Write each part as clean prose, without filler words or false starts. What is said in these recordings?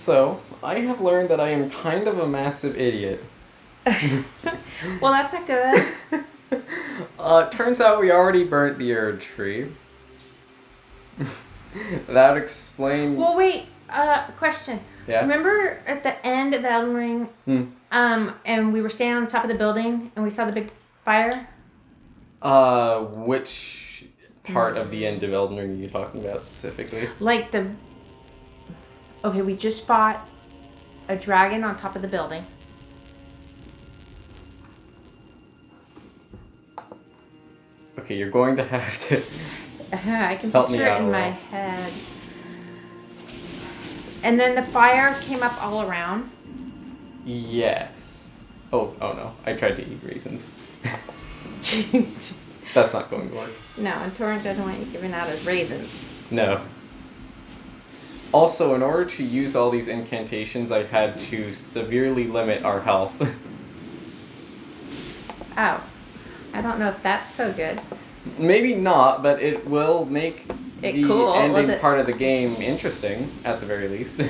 So, I have learned that I am kind of a massive idiot. Well, that's not good. Turns out we already burnt the Erdtree. That would explain... Well, wait. Question. Yeah? Remember at the end of Elden Ring, and we were standing on the top of the building, and we saw the big fire? Which part of the end of Elden Ring are you talking about specifically? Like the... Okay, we just fought a dragon on top of the building. Okay, you're going to have to... I can Help me picture out it a in my little. head. And then the fire came up all around. Yes. Oh no. I tried to eat raisins. That's not going to work. No, and Torrent doesn't want you giving out his raisins. No. Also, in order to use all these incantations, I've had to severely limit our health. Oh. I don't know if that's so good. Maybe not, but it will make It the cool, ending part of the game interesting, at the very least.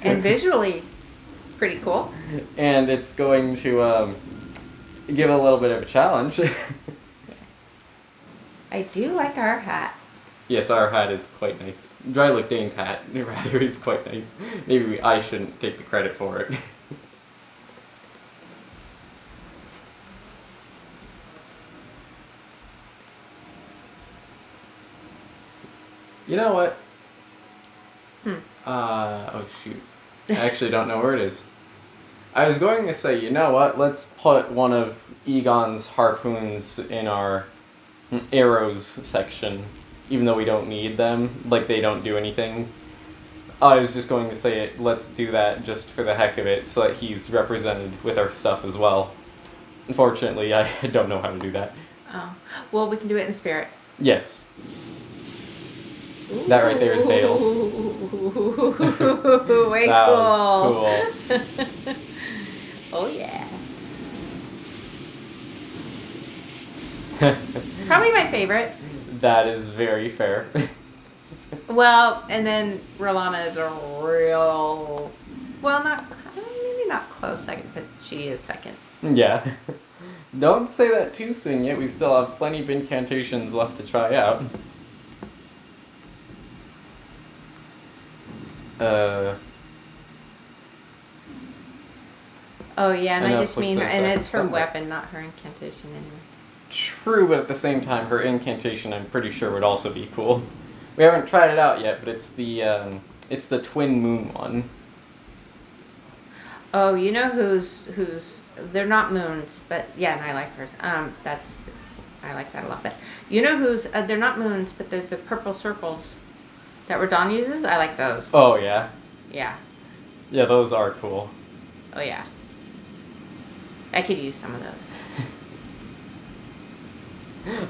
And visually pretty cool. And it's going to give a little bit of a challenge. I do like our hat. Yes, our hat is quite nice. Drylook Dane's hat, rather, is quite nice. Maybe I shouldn't take the credit for it. You know what? Oh shoot. I actually don't know where it is. I was going to say, you know what? Let's put one of Egon's harpoons in our arrows section, even though we don't need them. Like, they don't do anything. I was just going to say let's do that just for the heck of it, so that he's represented with our stuff as well. Unfortunately, I don't know how to do that. Oh. Well, we can do it in spirit. Yes. That right there is Bale's. Way That cool. was cool. Oh yeah. Probably my favorite. That is very fair. Well, and then Rolana is a real, well, maybe not close second, but she is second. Yeah. Don't say that too soon yet. We still have plenty of incantations left to try out. Oh yeah, and I just Netflix mean, says and that it's her somewhere. weapon, not her incantation anyway. True, but at the same time, her incantation I'm pretty sure would also be cool. We haven't tried it out yet, but it's the twin moon one. Oh, you know who's they're not moons, but yeah, and I like hers. I like that a lot. But you know who's they're not moons, but they're the purple circles that Radon uses. I like those. Oh yeah. Yeah. Yeah, those are cool. Oh yeah. I could use some of those.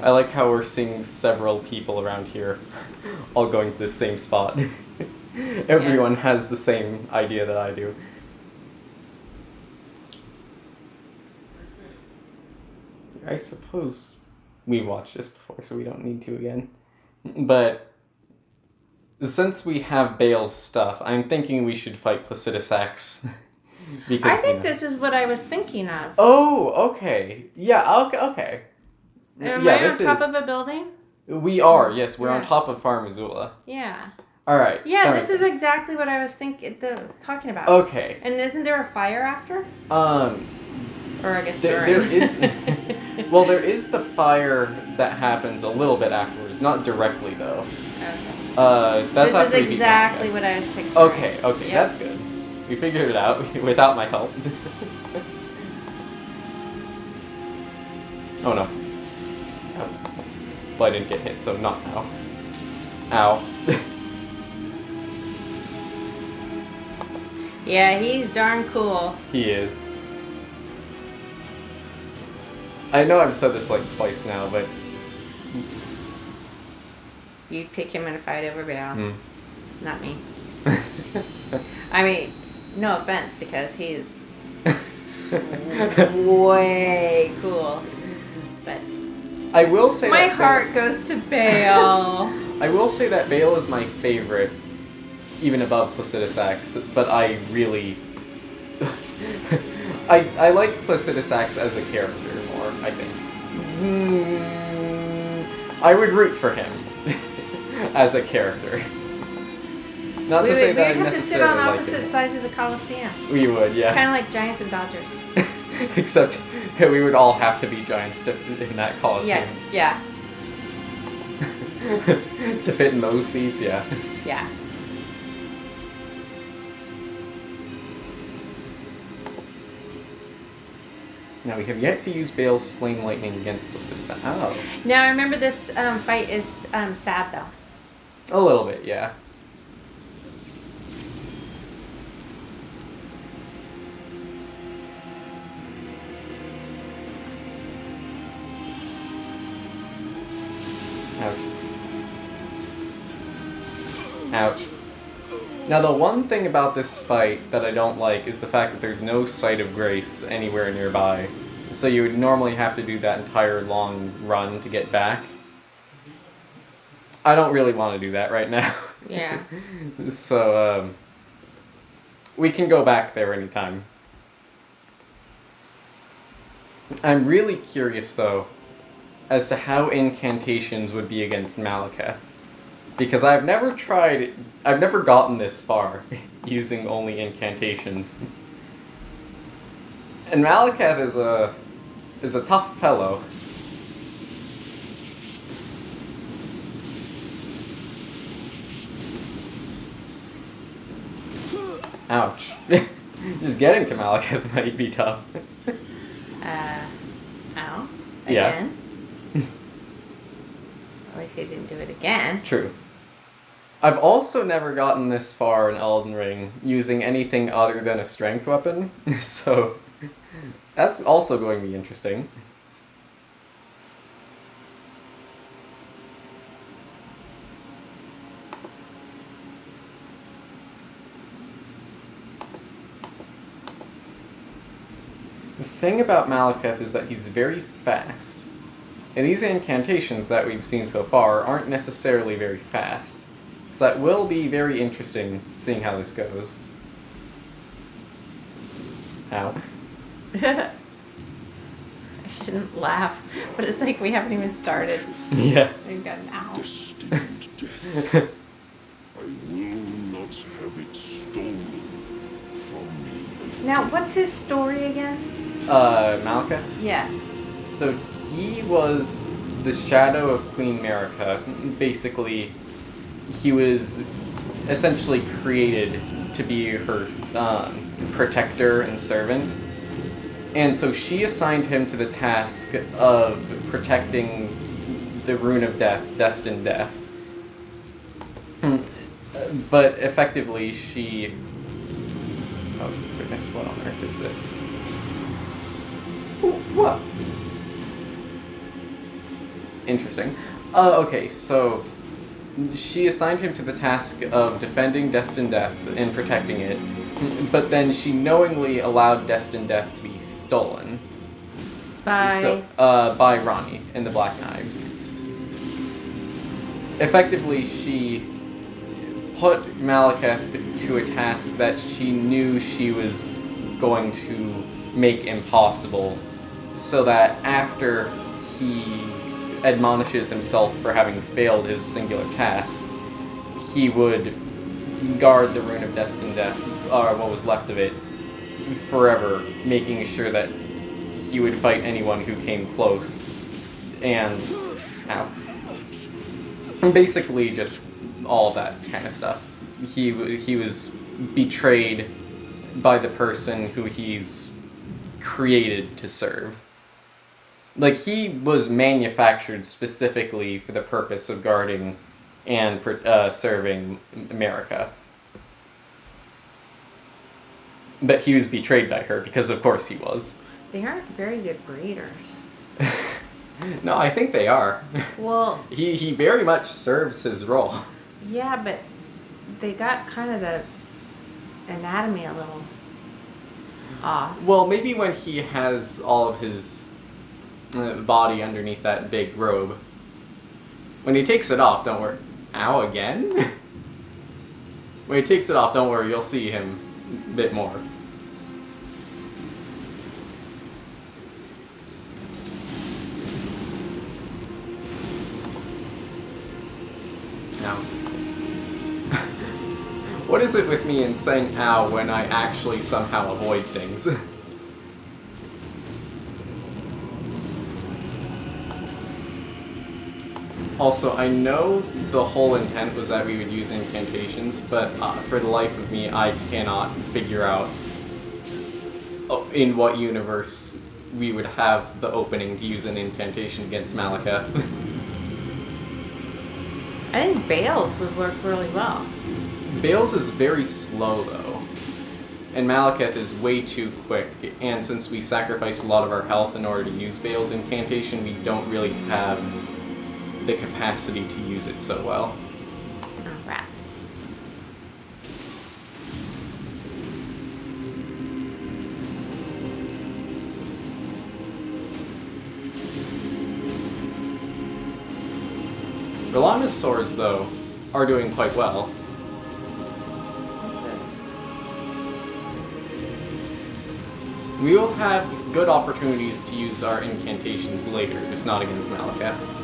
I like how we're seeing several people around here all going to the same spot. Everyone has the same idea that I do. I suppose we watched this before, so we don't need to again. But since we have Bale's stuff, I'm thinking we should fight Placidus X. Because, I think this is what I was thinking of. Oh, okay. Yeah, okay. Am Yeah, I on this top is... of a building? We are, yes. We're on Yeah. top of Far Missoula. Yeah. Alright. Yeah, this is exactly what I was talking about. Okay. And isn't there a fire after? Or I guess There during. is... Well, there is the fire that happens a little bit afterwards. Not directly, though. Okay. That's This is exactly what I was picturing. Okay, Yep. that's good. We figured it out without my help. Oh no. Well, I didn't get hit, so not now. Ow. Yeah, he's darn cool. He is. I know I've said this like twice now, but... You'd pick him in a fight over Bale. Hmm. Not me. I mean, no offense, because he's way cool. But I will say my that heart goes to Bale. I will say that Bale is my favorite even above Placidusax, but I really... I like Placidusax as a character more, I think. I would root for him as a character. Not to say that I We'd have to sit necessarily on like opposite him. sides of the Coliseum. We would, yeah. Kind of like Giants and Dodgers. Except we would all have to be giants in that Coliseum. Yeah. To fit in those seats, yeah. Yeah. Now we have yet to use Bale's Flame Lightning against Placidusax. Oh. Now I remember this fight is sad though. A little bit, yeah. Ouch. Ouch. Now the one thing about this fight that I don't like is the fact that there's no Sight of Grace anywhere nearby. So you would normally have to do that entire long run to get back. I don't really want to do that right now. Yeah. So, we can go back there anytime. I'm really curious, though, as to how incantations would be against Malekith. Because I've never gotten this far using only incantations. And Malekith is a tough fellow. Ouch. Just getting to Malekith might be tough. Ow. Yeah. Again. At least he didn't do it again. True. I've also never gotten this far in Elden Ring using anything other than a strength weapon, so that's also going to be interesting. The thing about Malekith is that he's very fast. And these incantations that we've seen so far aren't necessarily very fast. So that will be very interesting seeing how this goes. Ow. I shouldn't laugh, but it's like we haven't even started. Yeah. We've got an ow. Destined death. I will not have it stolen from me. Now, what's his story again? Malekith? Yeah. So he was the shadow of Queen Marika. Basically, he was essentially created to be her protector and servant. And so she assigned him to the task of protecting the Rune of Death, Destined Death. But effectively, she... Oh goodness, what on earth is this? What? Interesting. Okay, so she assigned him to the task of defending Destined Death and protecting it, but then she knowingly allowed Destined Death to be stolen. By... By Ronnie and the Black Knives. Effectively, she put Malekith to a task that she knew she was going to make impossible, so that after he admonishes himself for having failed his singular task, he would guard the Rune of Destined Death, or what was left of it, forever, making sure that he would fight anyone who came close, and basically just all of that kind of stuff. He was betrayed by the person who he's created to serve. Like, he was manufactured specifically for the purpose of guarding and serving America. But he was betrayed by her, because of course he was. They aren't very good breeders. No, I think they are. Well... He very much serves his role. Yeah, but they got kind of the anatomy a little off. Well, maybe when he has all of his body underneath that big robe. When he takes it off, don't worry. Ow, again? When he takes it off, don't worry, you'll see him a bit more. Now, what is it with me in saying ow when I actually somehow avoid things? Also, I know the whole intent was that we would use incantations, but for the life of me, I cannot figure out in what universe we would have the opening to use an incantation against Malekith. I think Bales would work really well. Bales is very slow, though. And Malekith is way too quick, and since we sacrifice a lot of our health in order to use Bales' incantation, we don't really have the capacity to use it so well. Oh, rat. Rolana's swords, though, are doing quite well. We will have good opportunities to use our incantations later, just not against Malekith.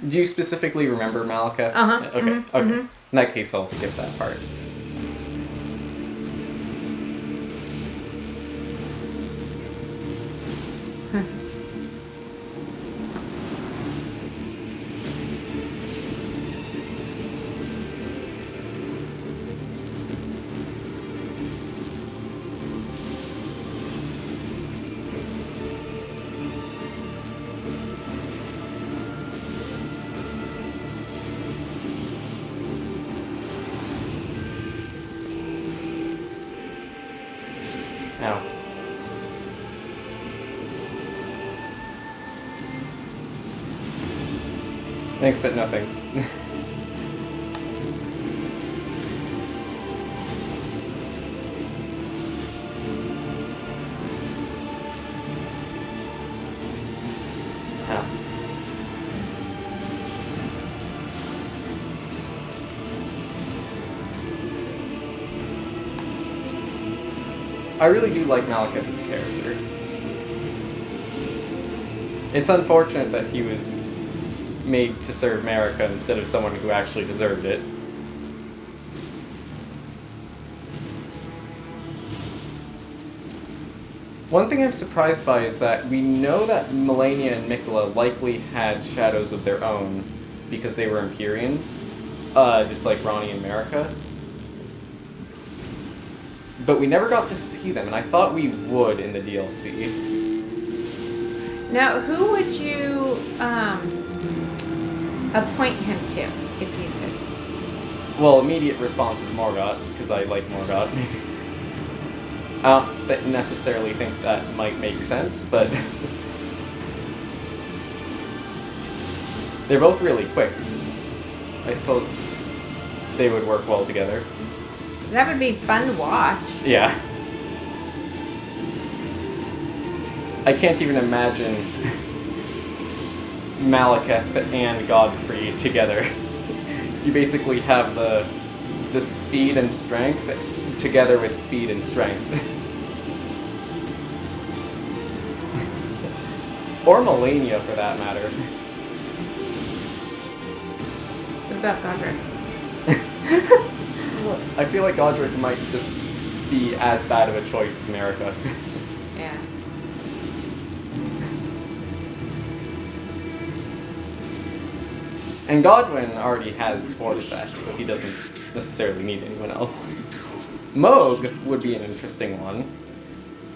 Do you specifically remember Malekith? Uh-huh. Okay, Mm-hmm. okay. Mm-hmm. In that case, I'll skip that part. Now, thanks, but no thanks. Now. I really do like Malekith as a character. It's unfortunate that he was made to serve America instead of someone who actually deserved it. One thing I'm surprised by is that we know that Melania and Mikula likely had shadows of their own because they were Empyreans, just like Ronnie and Marika. But we never got to see them, and I thought we would in the DLC. Now, who would you appoint him to, if you could? Well, immediate response is Morgoth, because I like Morgoth. I don't necessarily think that might make sense, but they're both really quick. I suppose they would work well together. That would be fun to watch. Yeah. I can't even imagine Malekith and Godfrey together. You basically have the speed and strength together with speed and strength. Or Melania, for that matter. What about Godric? I feel like Godric might just be as bad of a choice as Marika. Yeah. And Godwin already has Force Set, so he doesn't necessarily need anyone else. Moog would be an interesting one.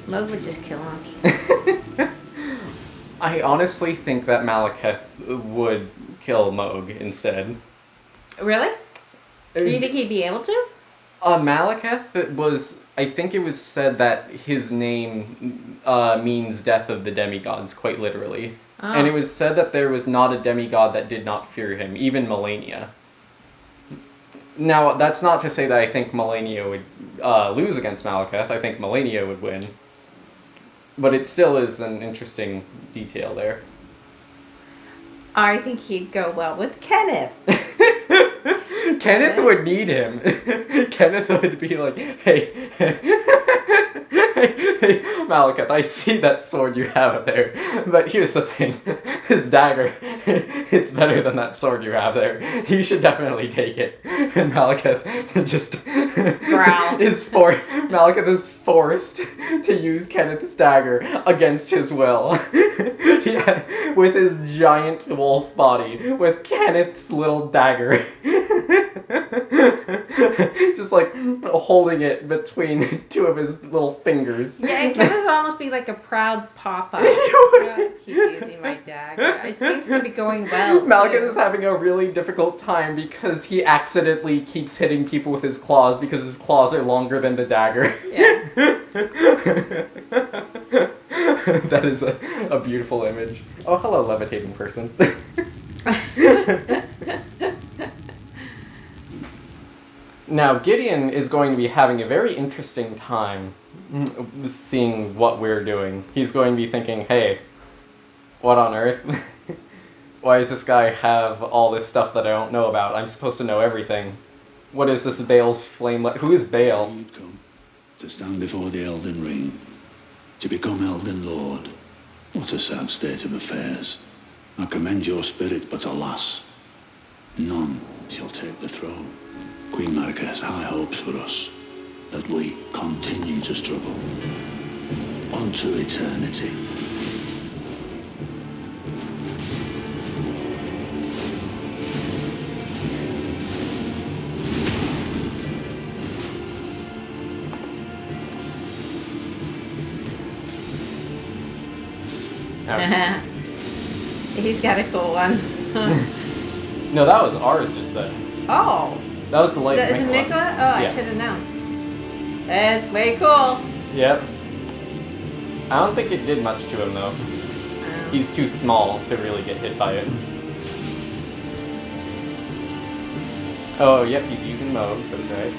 Moog would just kill him. I honestly think that Malekith would kill Moog instead. Really? Do you think he'd be able to? Malekith was, I think it was said that his name means death of the demigods, quite literally. Oh. And it was said that there was not a demigod that did not fear him, even Melania. Now, that's not to say that I think Melania would lose against Malekith. I think Melania would win. But it still is an interesting detail there. I think he'd go well with Kenneth. Kenneth would need him. Kenneth would be like, hey, hey, Malekith, I see that sword you have there, but here's the thing, this dagger, it's better than that sword you have there. You should definitely take it. And Malekith just Growl. Malekith is forced to use Kenneth's dagger against his will. Yeah, with his giant wolf body, with Kenneth's little dagger. Just like holding it between two of his little fingers. Yeah, and Kenneth would almost be like a proud papa. He's using my dagger. It seems to be going well. Malekith is having a really difficult time because he accidentally keeps hitting people with his claws because his claws are longer than the dagger. Yeah. That is a beautiful image. Oh, hello, levitating person. Now, Gideon is going to be having a very interesting time seeing what we're doing. He's going to be thinking, hey, what on earth? Why does this guy have all this stuff that I don't know about? I'm supposed to know everything. What is this Baal's flame? Who is Baal? You've come to stand before the Elden Ring, to become Elden Lord. What a sad state of affairs. I commend your spirit, but alas, none shall take the throne. Queen Marika has high hopes for us, that we continue to struggle. Unto eternity. He's got a cool one. No, that was ours just then. Oh. That was the light Is of it Nicola. Nicola? Oh, I Yeah. should have known. That's way cool. Yep. I don't think it did much to him though. He's too small to really get hit by it. Oh, yep, he's using modes, that's right.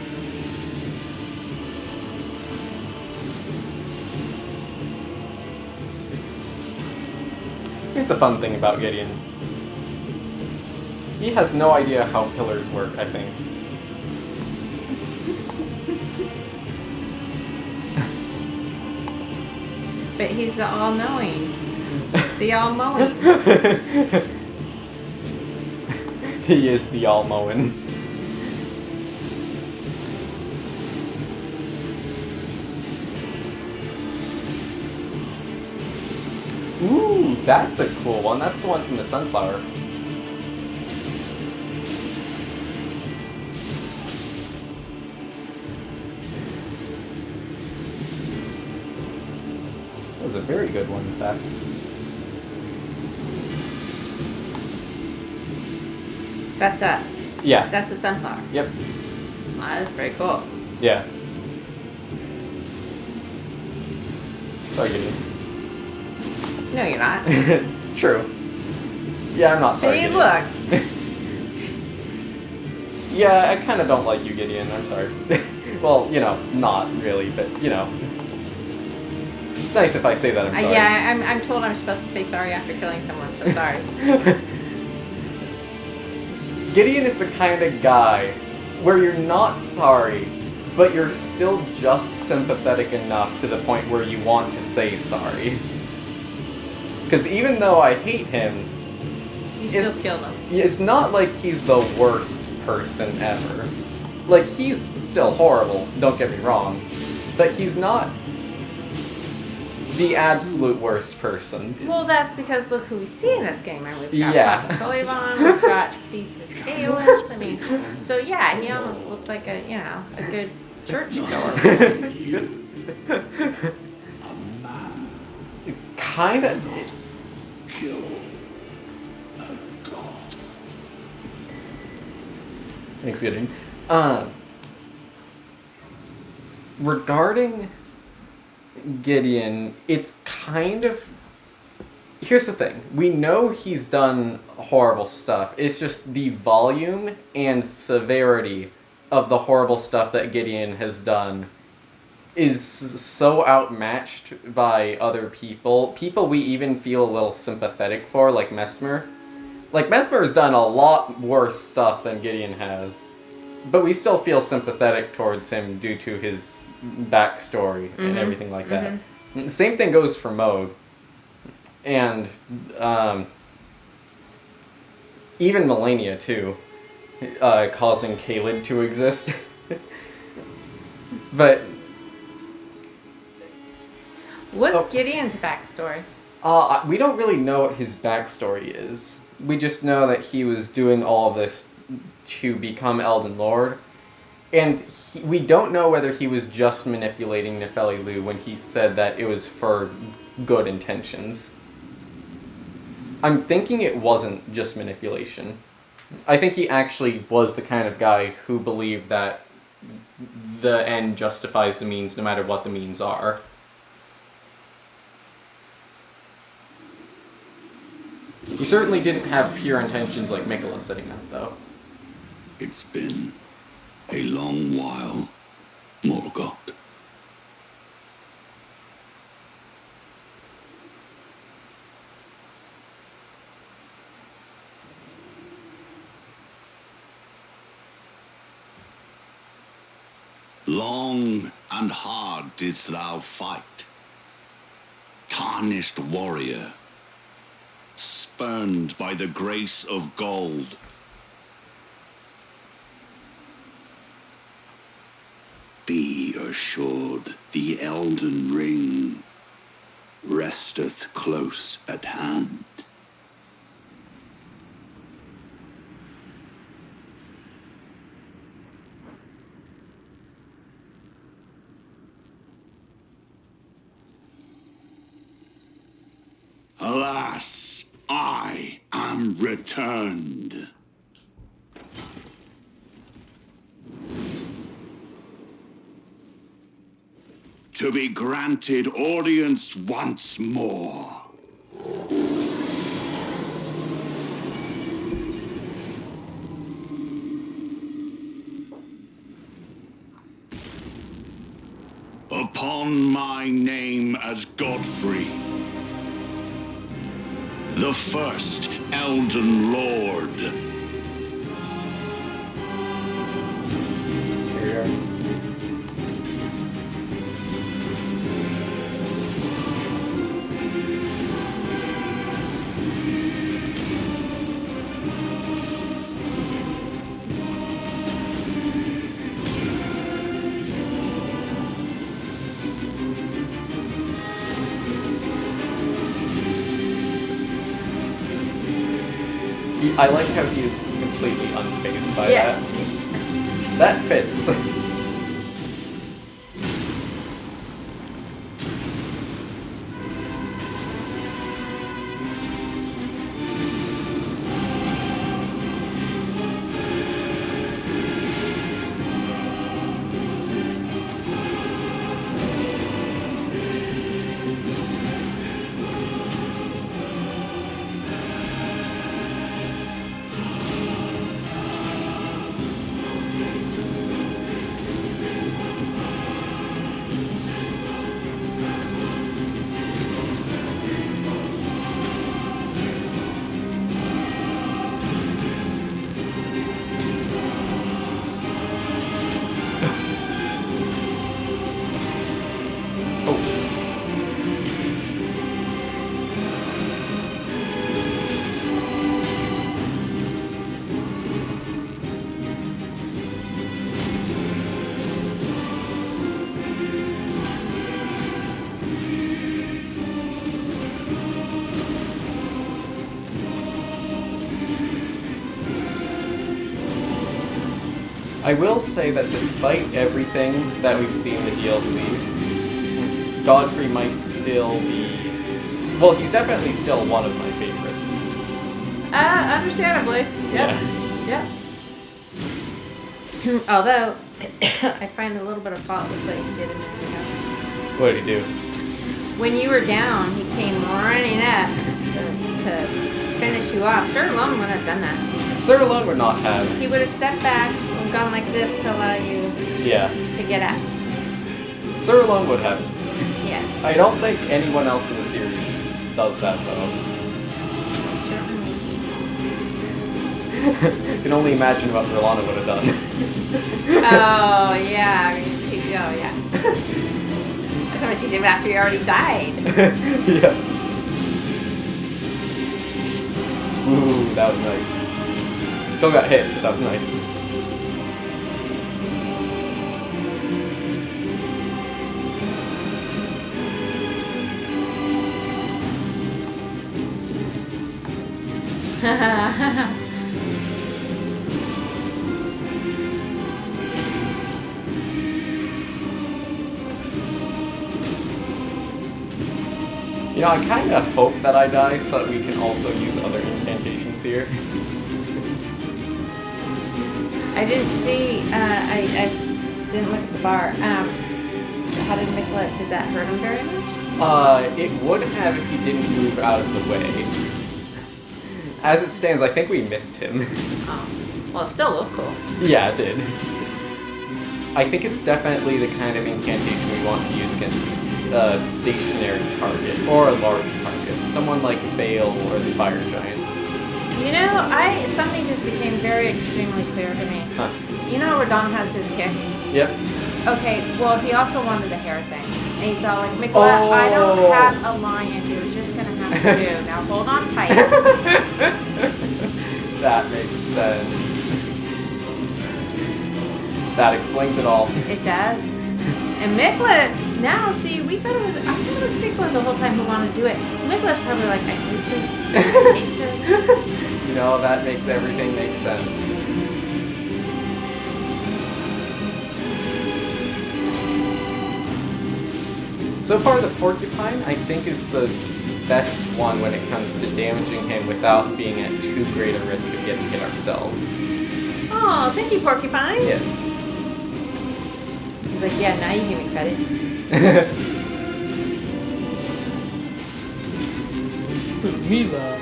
Here's the fun thing about Gideon. He has no idea how pillars work, I think. But he's the all-knowing. The all-mowing. He is the all-mowing. Ooh, that's a cool one. That's the one from the sunflower. That was a very good one, in fact. That's us. Yeah. That's the sunflower. Yep. Wow, that's very cool. Yeah. Sorry, Gideon. No, you're not. True. Yeah, I'm not sorry. See, Gideon. look. Yeah, I kind of don't like you, Gideon. I'm sorry. Well, you know, not really, but you know, it's nice if I say that I'm sorry. Yeah, I'm told I'm supposed to say sorry after killing someone, so sorry. Gideon is the kind of guy where you're not sorry, but you're still just sympathetic enough to the point where you want to say sorry. Because even though I hate him, You still killed him. it's not like he's the worst person ever. Like, he's still horrible, don't get me wrong, but he's not the absolute worst person. Well, that's because look who we see in this game. Right? We've got Yeah. Papa Sullivan, we've got Cephas Kalis. I mean, so yeah, he almost looks like a, you know, a good churchgoer. Kind of. Kill a god. Thanks, Gideon. regarding Gideon, it's kind of... Here's the thing. We know he's done horrible stuff. It's just the volume and severity of the horrible stuff that Gideon has done is so outmatched by other people. People we even feel a little sympathetic for, like Mesmer. Like, Mesmer has done a lot worse stuff than Gideon has. But we still feel sympathetic towards him due to his backstory and everything like that. The same thing goes for Moog. And even Melania, too. Causing Caled to exist. But... What's Gideon's backstory? We don't really know what his backstory is. We just know that he was doing all of this to become Elden Lord. And we don't know whether he was just manipulating Nefeli Lu when he said that it was for good intentions. I'm thinking it wasn't just manipulation. I think he actually was the kind of guy who believed that the end justifies the means no matter what the means are. He certainly didn't have pure intentions like Mikola setting up, though. It's been a long while, Morgoth. Long and hard didst thou fight, tarnished warrior, spurned by the grace of gold. Be assured the Elden Ring resteth close at hand. Alas, I am returned. To be granted audience once more. Upon my name as Godfrey, the first Elden Lord. Here we are. I like how he is completely unfazed by that. That fits. I will say that despite everything that we've seen in the DLC, Godfrey might still be... Well, he's definitely still one of my favorites. Understandably. Yep. Yeah. Yep. Although, I find a little bit of fault with what he did a minute ago. What did he do? When you were down, he came running up to finish you off. Sir alone wouldn't have done that. Sir alone would not have. He would have stepped back and gone like this to allow you Yeah. to get up. Sir alone would have. Yeah. I don't think anyone else in the series does that though. You can only imagine what Rolana would have done. Oh, yeah. I mean, she'd go, yeah. That's what she did after you already died. Yeah. Ooh, that was nice. Still got hit, but that was nice. You know, I kind of hope that I die so that we can also use other incantations here. I didn't see, I didn't look at the bar. How did Mikla, did that hurt him very much? It would have if he didn't move out of the way. As it stands, I think we missed him. Oh. Well, it still looked cool. Yeah, it did. I think it's definitely the kind of incantation we want to use against a stationary target, or a large target. Someone like Bale or the Fire Giant. You know, something just became very extremely clear to me. Huh. You know where Don has his kick? Yep. Okay, well, he also wanted the hair thing. And he's all like, Mikla, I don't have a lion. You're just going to have to do. Now hold on tight. That makes sense. That explains it all. It does. And Mikla, now, see, I thought it was Mikla the whole time who wanted to do it. Mikla's probably like, I hate this. I hate this. You know, that makes everything make sense. So far, the Porcupine, I think, is the best one when it comes to damaging him without being at too great a risk of getting hit ourselves. Oh, thank you, Porcupine. Yes. He's like, yeah, now you give me credit. Mila.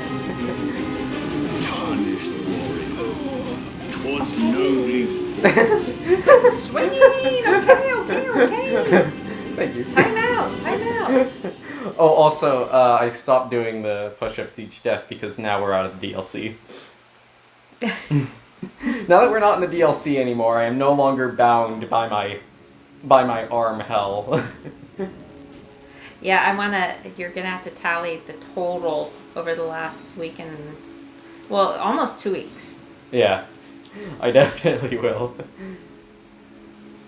Tarnished warrior. 'Twas nobly Swinging! Okay. Thank you. Time out. Oh, also, I stopped doing the push-ups each death because now we're out of the DLC. Now that we're not in the DLC anymore, I am no longer bound by my arm hell. Yeah, you're gonna have to tally the total over the last week and, well, almost 2 weeks. Yeah, I definitely will.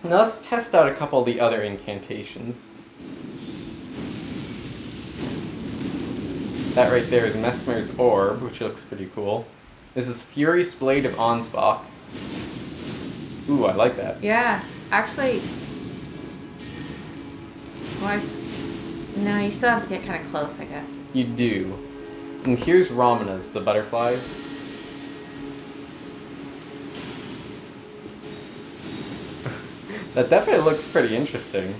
Now let's test out a couple of the other incantations. That right there is Messmer's Orb, which looks pretty cool. This is Furious Blade of Ansbach. Ooh, I like that. Yeah, actually, well, no, you still have to get kind of close, I guess. You do. And here's Ramina's, the butterflies. That definitely looks pretty interesting.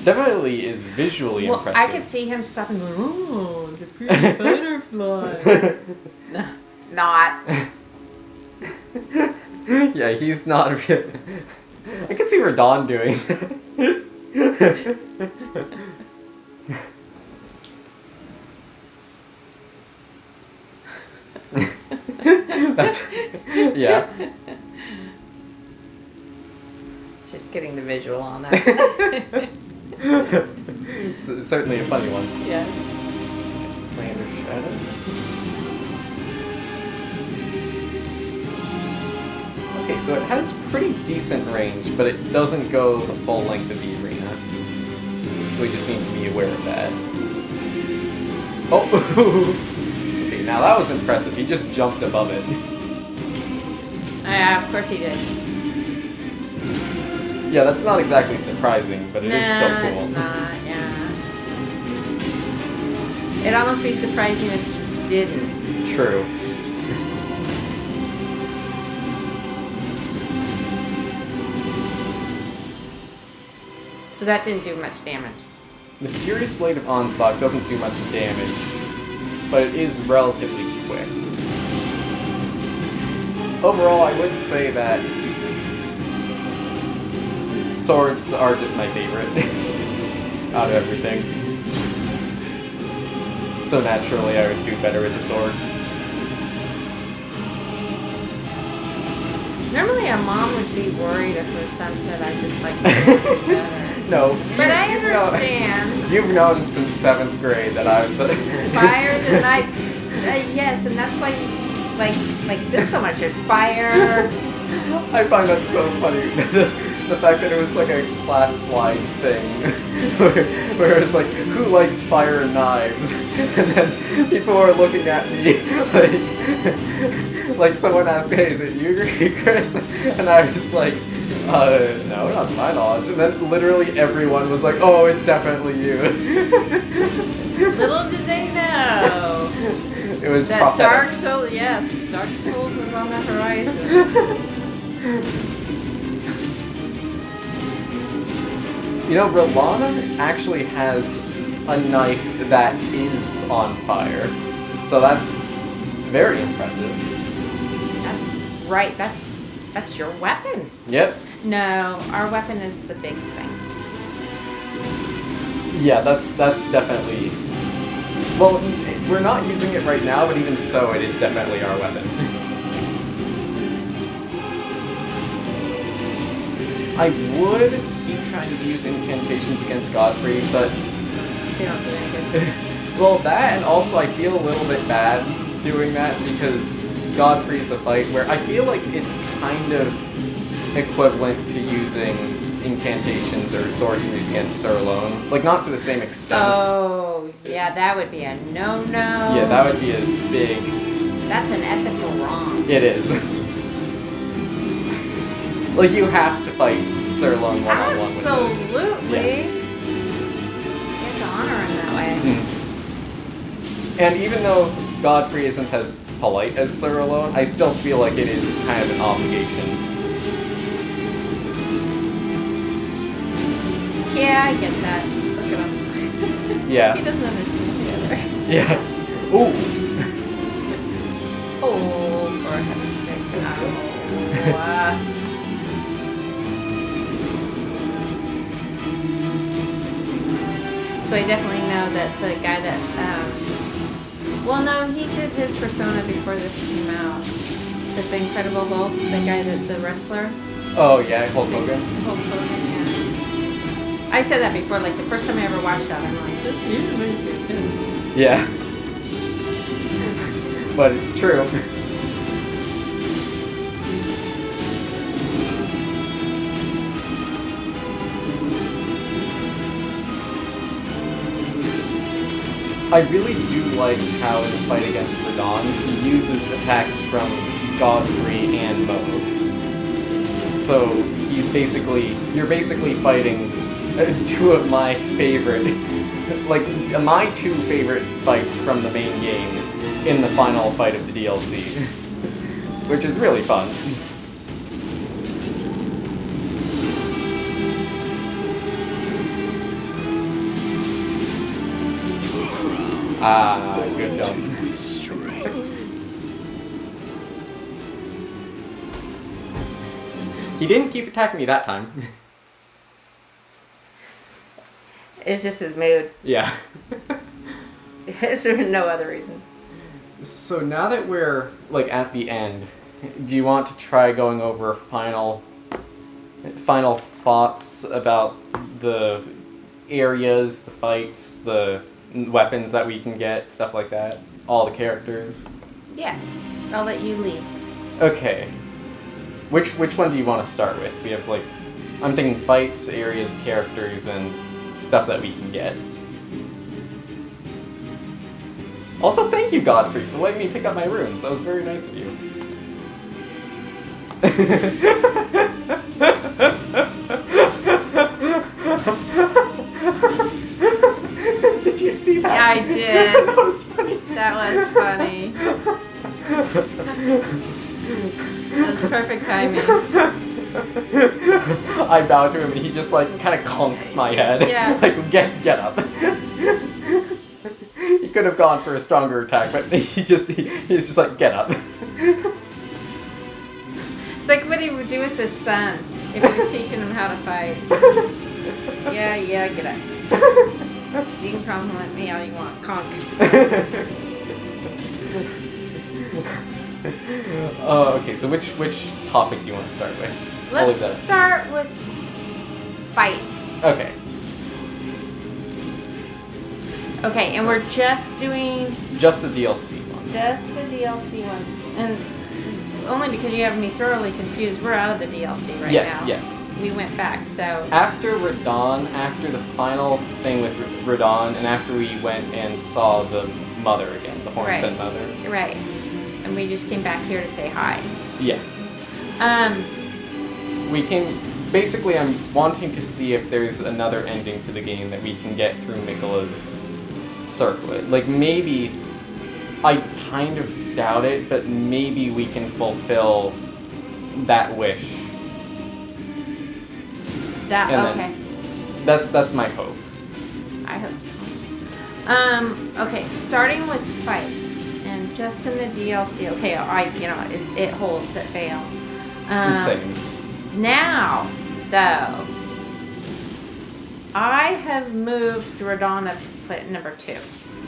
Definitely is visually Well, impressive. I could see him stopping and going, oh, the pretty butterfly. Not. Yeah, he's not really... I can see Radon doing. That's... Yeah. Just getting the visual on that. It's certainly a funny one. Yeah. Lander Shadow. Okay, so it has pretty decent range, but it doesn't go the full length of the arena. We just need to be aware of that. Oh! Okay, now that was impressive. He just jumped above it. Yeah, of course he did. Yeah, that's not exactly surprising, but it is still cool. It's not, yeah. It'd almost be surprising if he didn't. True. So that didn't do much damage. The Furious Blade of Onslaught doesn't do much damage, but it is relatively quick. Overall, I would say that swords are just my favorite out of everything. So naturally, I would do better with the sword. Normally a mom would be worried if her son said I just like it better. No. But I understand. You've known since 7th grade that I was Fire and I, yes, and that's why you like this so much. It's fire. I find that so funny. The fact that it was like a class-wide thing, where it's like, who likes fire and knives? And then people are looking at me like someone asked, hey, is it you, Chris? And I was like, no, not to my knowledge. And then literally everyone was like, oh, it's definitely you. Little did they know. It was that prophetic. Dark Souls, yes, Dark Souls was on the horizon. You know, Rolana actually has a knife that is on fire, so that's very impressive. That's right. That's your weapon. Yep. No, our weapon is the big thing. Yeah, that's definitely. Well, we're not using it right now, but even so, it is definitely our weapon. I would keep trying to use incantations against Godfrey, but They don't do any good. well, that and also I feel a little bit bad doing that because Godfrey is a fight where I feel like it's kind of equivalent to using incantations or sorceries against Sir alone. Like, not to the same extent. Oh, yeah, that would be a no-no. Yeah, that would be a big... That's an ethical wrong. It is. Like, you have to fight Sir alone one-on-one with it. Absolutely. Yeah. You have to honor him that way. And even though Godfrey isn't as polite as Sir alone, I still feel like it is kind of an obligation. Yeah, I get that. Look at him. Yeah. He doesn't understand the other. Yeah. Ooh. Oh, for heaven's sake. Oh, So I definitely know that the guy that, well, no, he did his persona before this came out. The Incredible Hulk, the guy that, the wrestler. Oh, yeah, Hulk Hogan. Hulk Hogan, yeah. I said that before, like the first time I ever watched that, I'm like, this is good. Yeah. But it's true. I really do like how in the fight against Frodo, he uses attacks from Godfrey and Mo. So he's basically, you're basically fighting two of my favorite, like my two favorite fights from the main game in the final fight of the DLC, which is really fun. Ah, good job. He didn't keep attacking me that time. It's just his mood. Yeah. There's no other reason. So now that we're like at the end, do you want to try going over final thoughts about the areas, the fights, the weapons that we can get, stuff like that, all the characters? Yes, I'll let you lead. Okay. Which one do you want to start with? We have like, I'm thinking fights, areas, characters, and stuff that we can get. Also, thank you, Godfrey, for letting me pick up my runes. That was very nice of you. Did you see that? Yeah, I did. That was funny. That was funny. That was perfect timing. I bow to him and he just like kind of conks my head. Yeah. Like get up. He could have gone for a stronger attack, but he's just like get up. It's like what he would do with his son if he was teaching him how to fight. Yeah, get up. You can compliment me all you want. Conk. Oh, okay. So which topic do you want to start with? I'll leave that Let's up. start with fight. Okay. Okay, and we're just doing Just the DLC one. just the DLC one. And only because you have me thoroughly confused, we're out of the DLC right now. Yes. We went back, so After Radon, after the final thing with Radon, and after we went and saw the mother again, the Hornstead mother. right. And we just came back here to say hi. Yeah. We came. Basically, I'm wanting to see if there's another ending to the game that we can get through Mikola's circlet. Like maybe, I kind of doubt it, but maybe we can fulfill that wish. That And okay. then, that's my hope. I hope so. Okay, starting with fight. And just in the DLC, okay, it holds, it fails. Insane. Now, though, I have moved Radon up to plate number 2.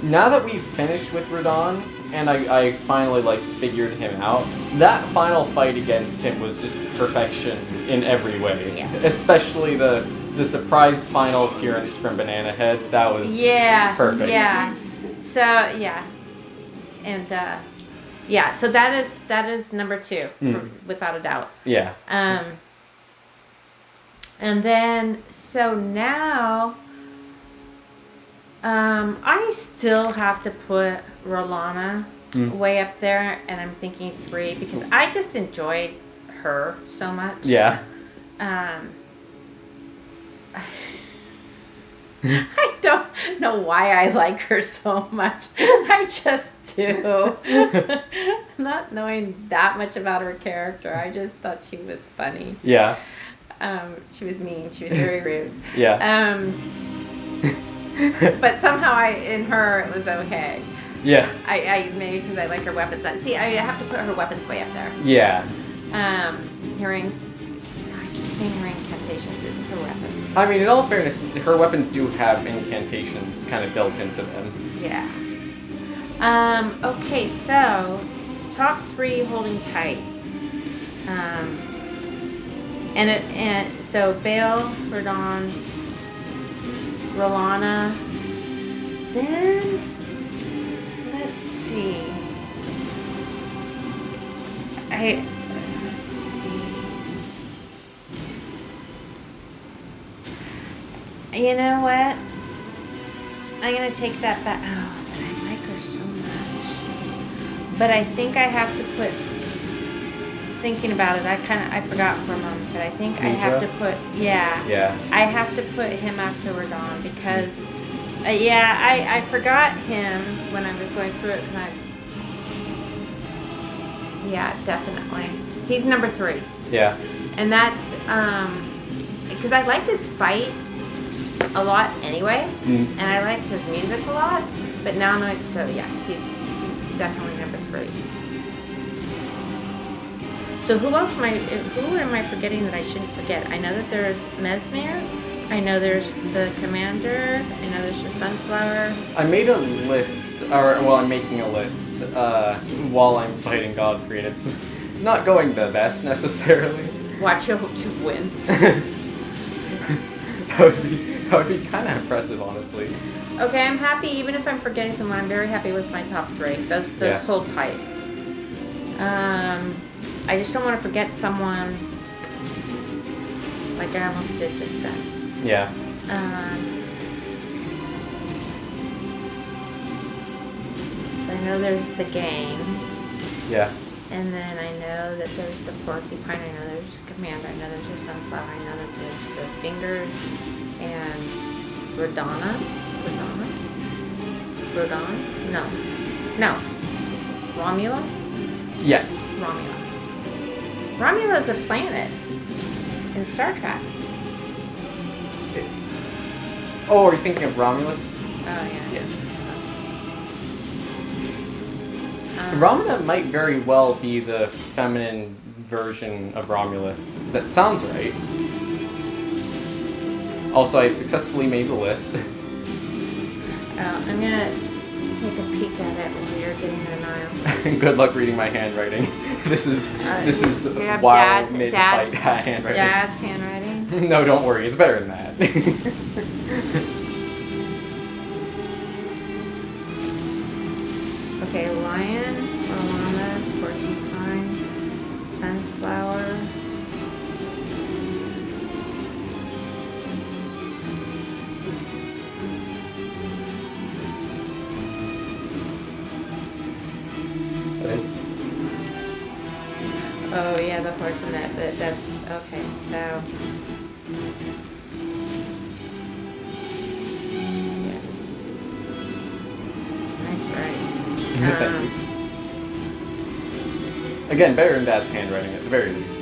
Now that we've finished with Radon, and I finally like figured him out, that final fight against him was just perfection in every way. Yeah. Especially the surprise final appearance from Banana Head. That was perfect. Yeah. So yeah, and so that is number 2 without a doubt. Yeah. And then so now. I still have to put Rolana way up there, and I'm thinking 3 because I just enjoyed her so much. Yeah. I don't know why I like her so much. I just do. Not knowing that much about her character, I just thought she was funny. Yeah. She was mean. She was very rude. Yeah. But somehow in her it was okay. Yeah. I maybe because I like her weapons. See, I have to put her weapons way up there. Yeah. I keep saying her incantations. It's her weapons. I mean, in all fairness, her weapons do have incantations kind of built into them. Yeah. Okay, so top 3 holding tight. And so Bale, Radon, Rolana. Then let's see. You know what? I'm gonna take that back. Oh, but I like her so much. But I think I have to put. Thinking about it, I forgot for a moment, but I think I have to put. Yeah. I have to put him after Radon because. I forgot him when I was going through it. Yeah, definitely. He's number 3. Yeah. And that's because I like his fight a lot anyway, and I like his music a lot. But now I'm like, so yeah, he's definitely number 3. So who else am I forgetting that I shouldn't forget? I know that there's Mesmer. I know there's the Commander. I know there's the Sunflower. I made a list, I'm making a list while I'm fighting Godfrey, and it's not going the best necessarily. Watch, I hope you win. That would be kind of impressive, honestly. Okay, I'm happy. Even if I'm forgetting someone, I'm very happy with my top 3. Those hold tight. I just don't want to forget someone like I almost did this time. Yeah. I know there's the gang. Yeah. And then I know that there's the porcupine. I know there's the commander. I know there's the sunflower. I know that there's the fingers and Rodon? No. Romula? Yeah. Romula. Romula's a planet in Star Trek. Oh, are you thinking of Romulus? Oh, yeah. Yes. Um, Romana might very well be the feminine version of Romulus. That sounds right. Also, I've successfully made the list. I'm gonna take a peek at it while you're getting the Nile. Good luck reading my handwriting. This is You have wild mid-fight handwriting. Dad's handwriting. No, don't worry. It's better than that. Okay, lion, llama, porcupine, sunflower. Oh yeah, the horse and that's okay. So yeah, nice writing. Again, better than Dad's handwriting at the very least.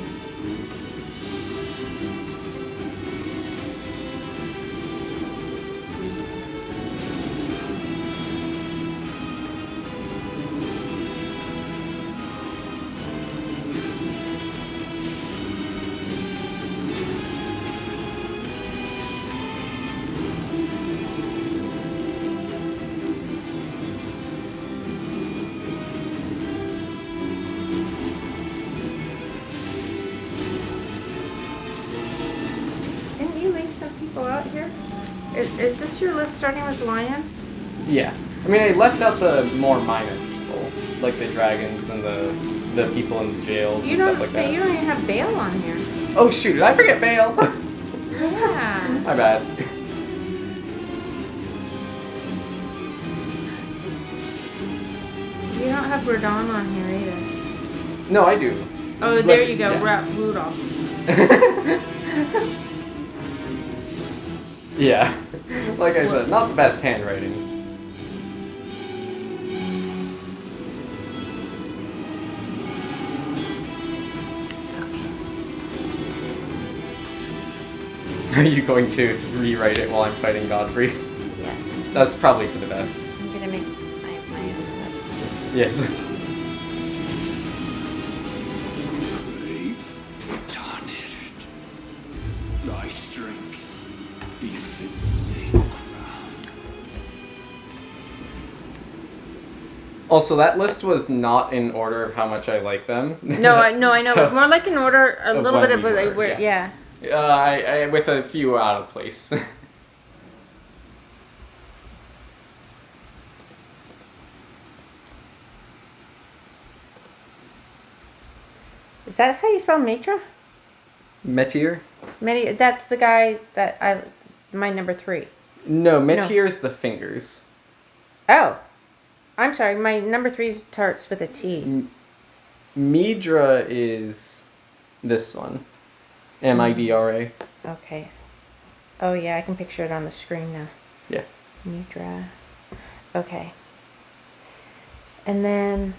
Didn't you leave some people out here? Is this your list starting with lion? Yeah. I mean, I left out the more minor people, like the dragons and the people in the jails You and don't. stuff like that. You don't even have Bale on here. Oh shoot! Did I forget Bale? Yeah. My bad. You don't have Rodon on here either. No, I do. Oh, there Look, you go, yeah. Rudolph. Yeah. Like I said, not the best handwriting. Are you going to rewrite it while I'm fighting Godfrey? Yeah. That's probably for the best. I'm gonna make my own. Yes. Brave, tarnished. Thy strength befits a crown. Also, that list was not in order of how much I like them. No, I know. It's more like an order, a Of little when bit of we a, were, where, yeah. yeah. I with a few out of place. Is that how you spell Matra? Meteor? That's the guy that my number 3. No, Meteor is the fingers. Oh, I'm sorry. My number 3 starts with a T. Midra is this one. Midra. Okay. Oh yeah, I can picture it on the screen now. Yeah. Mudra. Okay. And then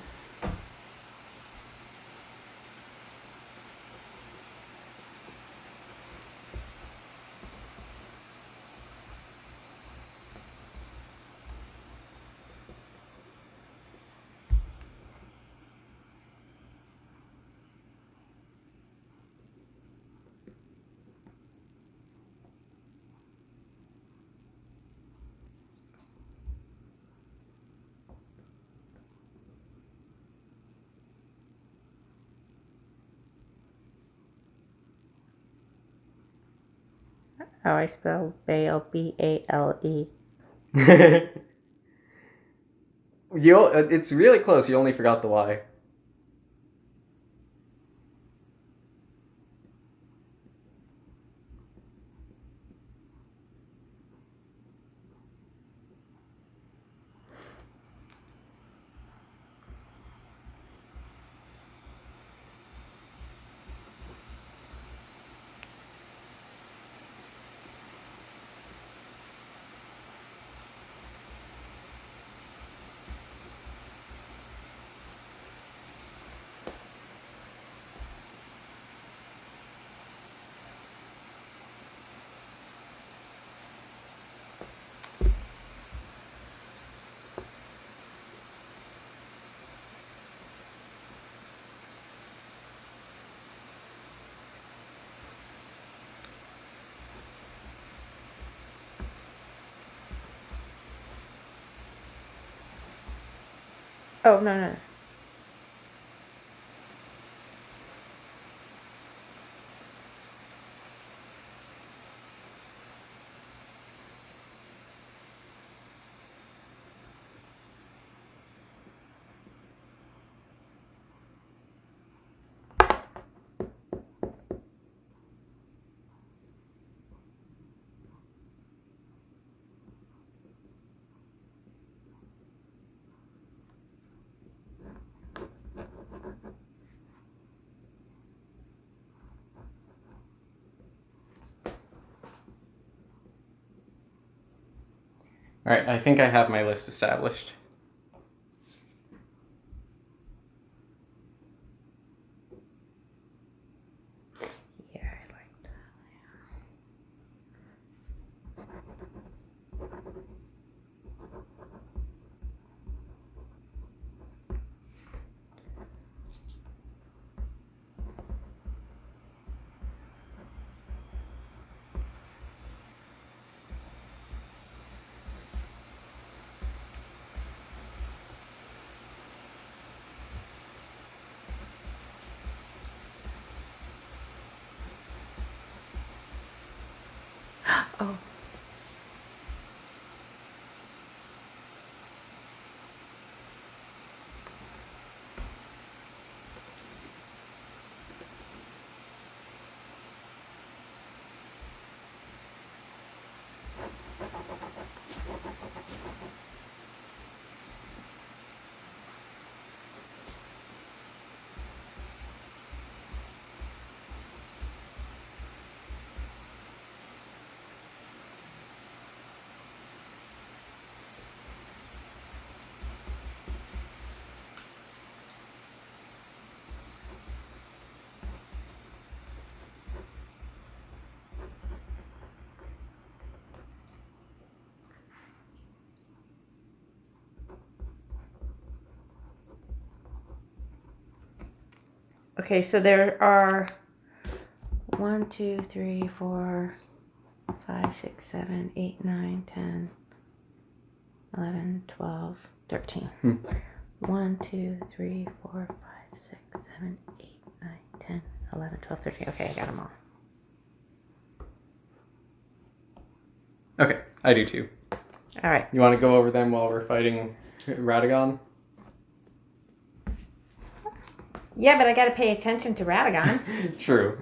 oh, I spelled Bale Bale. It's really close. You only forgot the Y. Oh, no, no. Alright, I think I have my list established. Yeah, I like that. Oh. Okay, so there are 1, 2, 3, 4, 5, 6, 7, 8, 9, 10, 11, 12, 13. 1, 2, 3, 4, 5, 6, 7, 8, 9, 10, 11, 12, 13. Okay, I got them all. Okay, I do too. All right. You want to go over them while we're fighting Radagon? Yeah, but I got to pay attention to Radagon. True.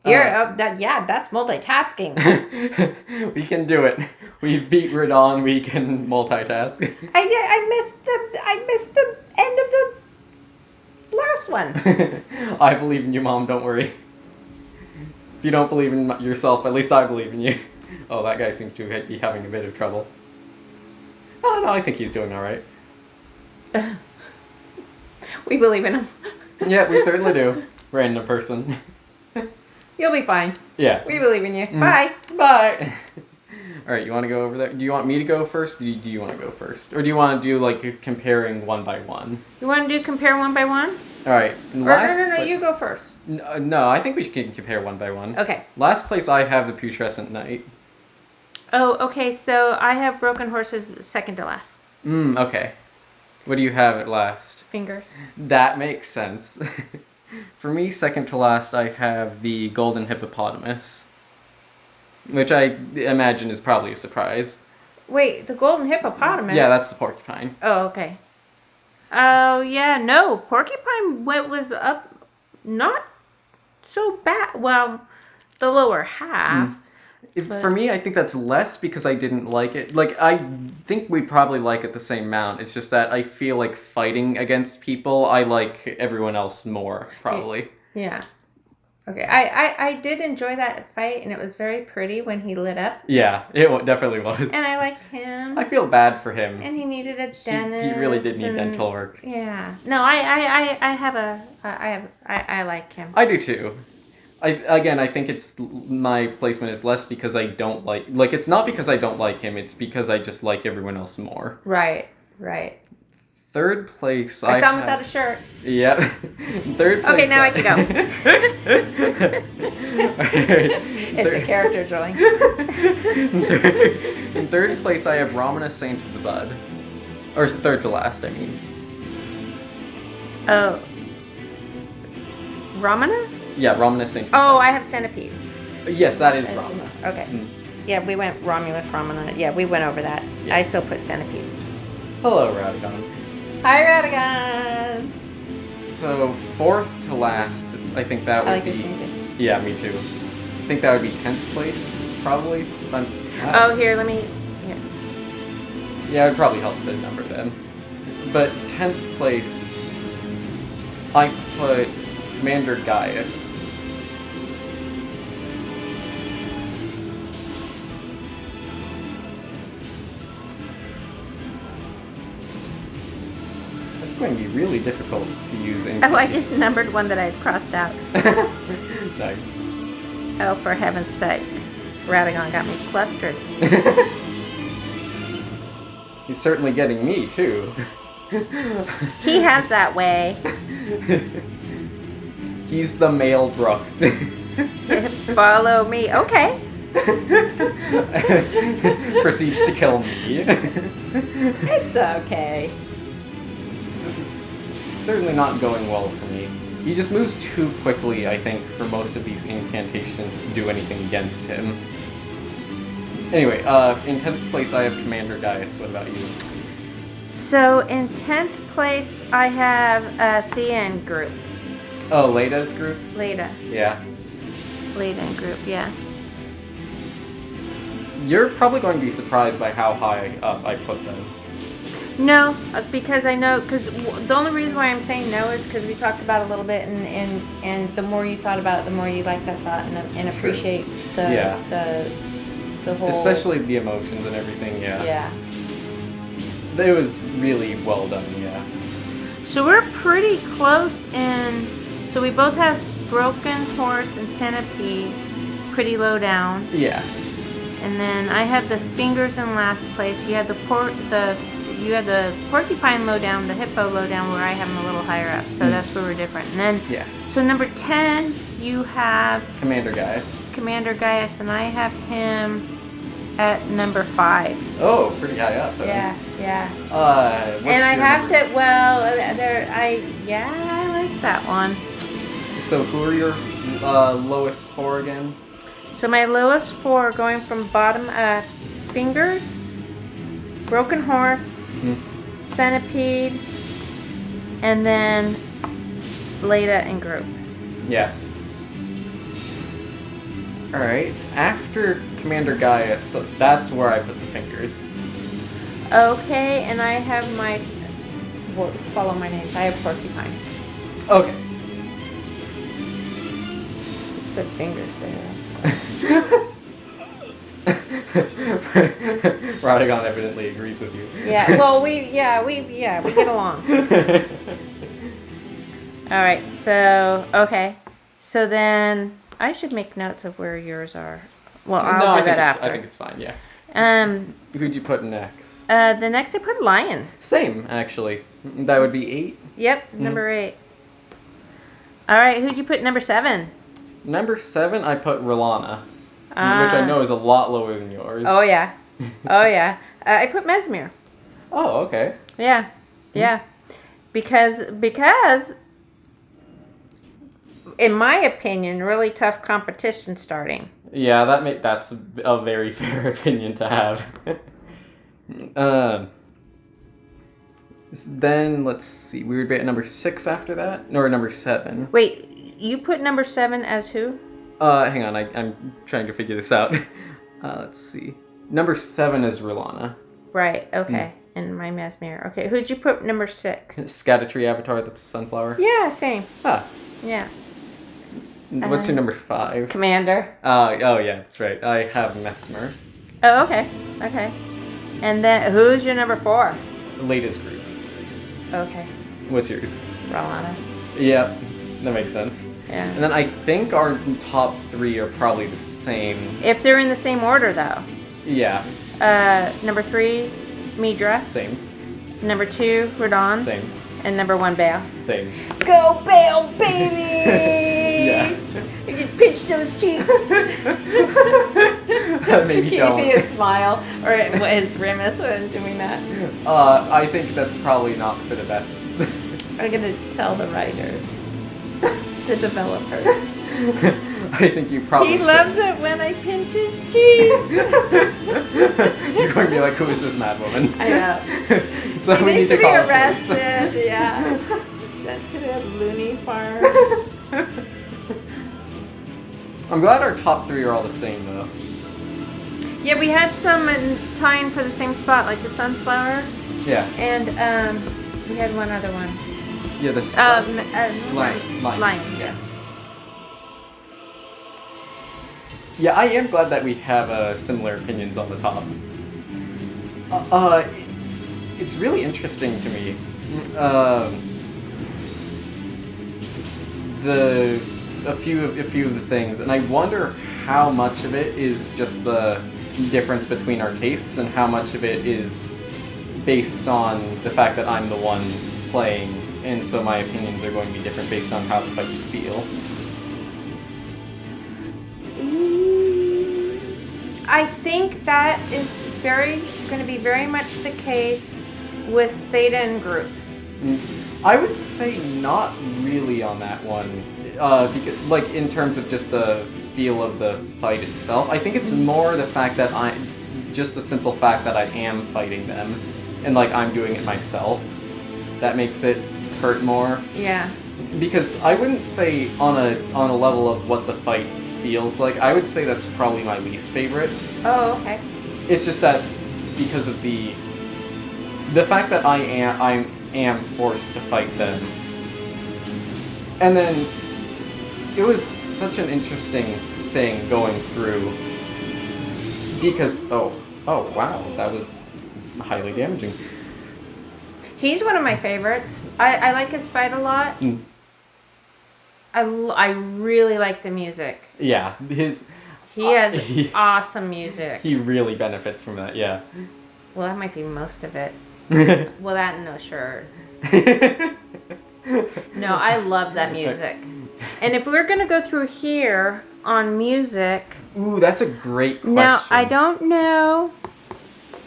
That's multitasking. We can do it. We beat Radon, we can multitask. I missed the end of the last one. I believe in you, Mom, don't worry. If you don't believe in yourself, at least I believe in you. Oh, that guy seems to be having a bit of trouble. Oh, no, I think he's doing alright. We believe in him. Yeah, we certainly do. Random person. You'll be fine. Yeah. We believe in you. Bye. Bye. Alright, you want to go over there? Do you want me to go first? Do you want to go first? Or do you want to do, like, comparing one by one? You want to do compare one by one? Alright. No, you go first. No, I think we can compare one by one. Okay. Last place I have the Putrescent Knight. Oh, okay, so I have Broken Horses second to last. Okay. What do you have at last? Fingers. That makes sense. For me, second to last, I have the Golden Hippopotamus. Which I imagine is probably a surprise. Wait, the Golden Hippopotamus? Yeah, that's the porcupine. Oh, okay. Oh, yeah, no. Porcupine was up not so bad. Well, the lower half. For me, I think that's less because I didn't like it. Like, I think we probably like it the same amount. It's just that I feel like fighting against people, I like everyone else more, probably. Yeah. Okay, I did enjoy that fight, and it was very pretty when he lit up. Yeah, it definitely was. And I liked him. I feel bad for him. And he needed a dentist. He really did need dental work. Yeah. No, I like him. I do too. I think it's my placement is less because I don't like it's not because I don't like him, it's because I just like everyone else more. Right. Third place I saw him without a shirt. Yep. Third place. Okay, now I can go. Right. It's a character drawing. In third place I have Ramana, Saint of the Bud. Or third to last, I mean. Oh. Ramana? Yeah, Romulus St. Oh, I have Centipede. Yes, that is Romulus. Okay. Mm. Yeah, we went Romulus, Ramana. Yeah, we went over that. Yeah. I still put Centipede. Hello, Radagon. Hi, Radagon! So, fourth to last, I think that would I like be... this music. Yeah, me too. I think that would be 10th place, probably. Oh, here, let me... Here. Yeah, it would probably help the number then. But 10th place, I put Commander Gaius. It's going to be really difficult to use in. Oh, I just numbered one that I had crossed out. Nice. Oh, for heaven's sakes. Radagon got me flustered. He's certainly getting me, too. He has that way. He's the male Brook. Follow me. Okay. Proceeds to kill me. It's okay. This is certainly not going well for me. He just moves too quickly, I think, for most of these incantations to do anything against him. Anyway, in 10th place I have Commander Gaius. What about you? So in 10th place, I have Thea and group. Oh, Leda's group? Leda. Yeah. Leda and group, yeah. You're probably going to be surprised by how high up I put them. No, because I know, because the only reason why I'm saying no is because we talked about it a little bit, and the more you thought about it, the more you like that thought and appreciate the whole... Especially the emotions and everything, yeah. Yeah. It was really well done, yeah. So we're pretty close in, so we both have Broken Horse and Centipede pretty low down. Yeah. And then I have the Fingers in last place. You had the Porcupine low down, the Hippo low down, where I have them a little higher up. So that's where we're different. And then, yeah. So number 10, you have Commander Gaius. Commander Gaius, and I have him at number 5. Oh, pretty high up. Then. Yeah. What's And I your have number? to, well, I like that one. So who are your lowest 4 again? So my lowest 4 going from bottom up, Fingers, Broken Horse, Centipede, and then Leda and group. Yeah. Alright, after Commander Gaius, so that's where I put the Fingers. Okay, and I have my, follow my names, I have Porcupine. Okay. Put Fingers there. Radagon evidently agrees with you. Yeah, well, we get along. Alright, so, okay. So then, I should make notes of where yours are. Well, I'll do that after. I think it's fine, yeah. Who'd you put next? The next I put Lion. Same, actually. That would be 8. Yep, number 8. Alright, who'd you put number 7? Number 7, I put Rolana, which I know is a lot lower than yours. Oh, yeah. Oh, yeah. I put Mesmer. Oh, okay. Yeah. Yeah. Because, in my opinion, really tough competition starting. Yeah, that's a very fair opinion to have. Then, let's see, we would be at number 6 after that? Or number 7. Wait, you put number 7 as who? Hang on, I'm trying to figure this out. Let's see. Number 7 is Rolana. Right, okay. And my Mesmer. Okay, who'd you put number 6? Scattertree Avatar, that's Sunflower. Yeah, same. Ah. Yeah. What's your number 5? Commander. Oh, yeah, that's right. I have Mesmer. Oh, okay. Okay. And then, who's your number 4? Latest group. Okay. What's yours? Rolana. Yep, that makes sense. Yeah. And then I think our top 3 are probably the same. If they're in the same order, though. Yeah. Number 3, Midra. Same. Number 2, Radon. Same. And number 1, Bale. Same. Go Bale, baby! Yeah. You can pinch those cheeks. Maybe Can don't. you see his smile or his grimace when doing that? I think that's probably not for the best. I'm gonna tell the writers, the developers. I think you probably He should. loves it when I pinch his cheeks. You're going to be like, who is this mad woman? I know. So He we need needs to be call the police. arrested. Yeah. Sent to the loony farm. I'm glad our top 3 are all the same though. Yeah, we had some tying for the same spot, like the sunflower, Yeah. and we had one other one. Yeah, the Lion. Yeah. Yeah, I am glad that we have similar opinions on the top. It's really interesting to me. A few of the things, and I wonder how much of it is just the difference between our tastes, and how much of it is based on the fact that I'm the one playing, and so my opinions are going to be different based on how the fights feel. I think that is going to be very much the case with Theta and Group. I would say not really on that one, because like in terms of just the feel of the fight itself. I think it's more the fact that just the simple fact that I am fighting them, and like I'm doing it myself, that makes it hurt more. Yeah. Because I wouldn't say on a level of what the fight feels like, I would say that's probably my least favorite. Oh, okay. It's just that because of the fact that I am forced to fight them. And then it was such an interesting thing going through because oh wow, that was highly damaging. He's one of my favorites. I like his fight a lot. I really like the music. Yeah, He has awesome music. He really benefits from that, yeah. Well, that might be most of it. Well, that and no shirt. No, I love that music. And if we're gonna go through here on music, Ooh, that's a great question. now I don't know.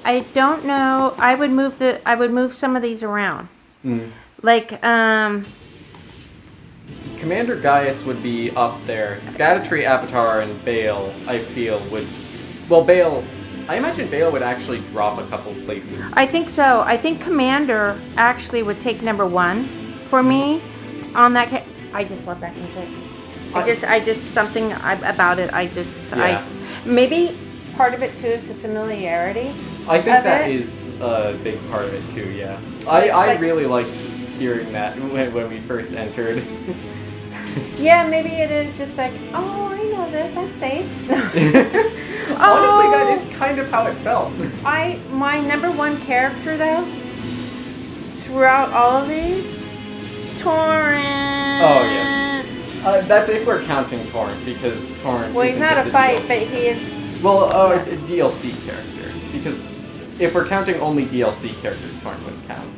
I would move some of these around. Like Commander Gaius would be up there. Scattertree, Avatar, and Bale, I feel, would... Well, Bale... I imagine Bale would actually drop a couple places. I think so. I think Commander actually would take number 1 for me on that. I just love that music. I just something about it. Yeah. Maybe part of it too is the familiarity. I think of that it. is a big part of it too, yeah. I really liked hearing that when we first entered. Yeah, maybe it is just like, oh, I know this. I'm safe. Honestly, that is kind of how it felt. My number 1 character though, throughout all of these, Torrent. Oh, yes. That's if we're counting Torrent, because Torrent Well, he's isn't not just a fight, DLC. but he is. Well, Yeah. a DLC character, because if we're counting only DLC characters, Torrent wouldn't count.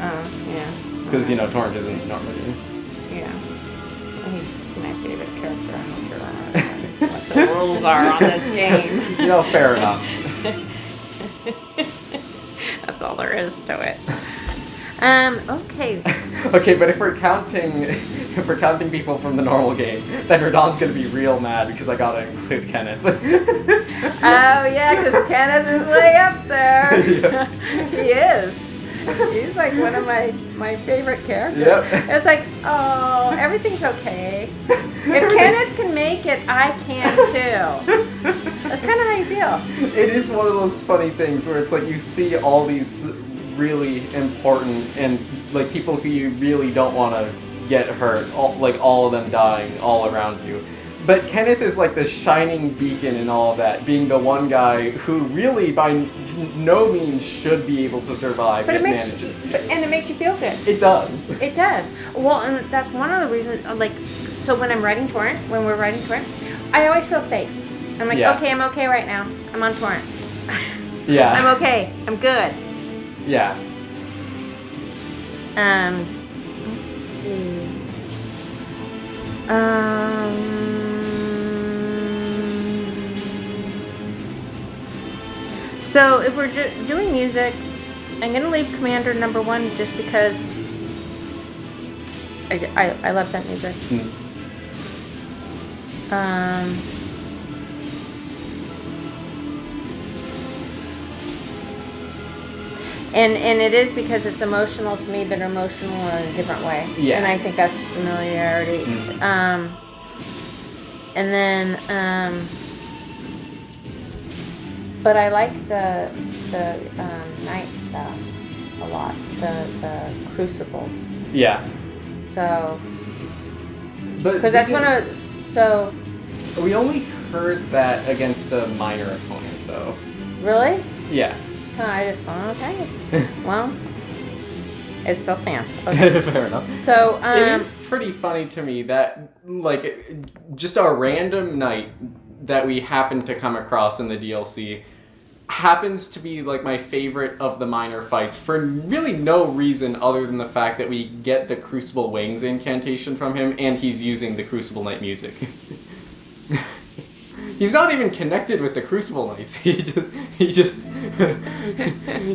Oh, yeah. Because, Torrent isn't normally. Yeah. He's my favorite character. I don't care what the rules are on this game. Fair enough. That's all there is to it. Okay. Okay, but if we're counting people from the normal game, then Radon's gonna be real mad because I gotta include Kenneth. Oh yeah, because Kenneth is way up there. Yeah. He is. He's like one of my favorite characters. Yep. It's like, oh, everything's okay. If Kenneth can make it, I can too. That's kind of how you feel. It is one of those funny things where it's like you see all these really important and like people who you really don't want to get hurt, all of them dying all around you. But Kenneth is like the shining beacon in all of that, being the one guy who really by no means should be able to survive, But yet it makes manages to. and it makes you feel good. It does. It does. Well, and that's one of the reasons. So when we're writing Torrent, I always feel safe. I'm like, Yeah. okay, I'm okay right now. I'm on Torrent. Yeah. I'm okay. I'm good. Yeah. Let's see. So if we're doing music, I'm gonna leave Commander number 1 just because I love that music. And it is because it's emotional to me, but emotional in a different way. Yeah. And I think that's familiarity. And then, but I like the night stuff a lot. The crucibles. Yeah. So, But because that's one of so. we only heard that against a minor opponent, though. Really? Yeah. Oh, I just thought, okay. Well, it still stands. Okay. Fair enough. So, it is pretty funny to me that, like, just a random night that we happen to come across in the DLC happens to be, like, my favorite of the minor fights for really no reason other than the fact that we get the Crucible Wings incantation from him and he's using the Crucible Knight music. He's not even connected with the Crucible Knights. He just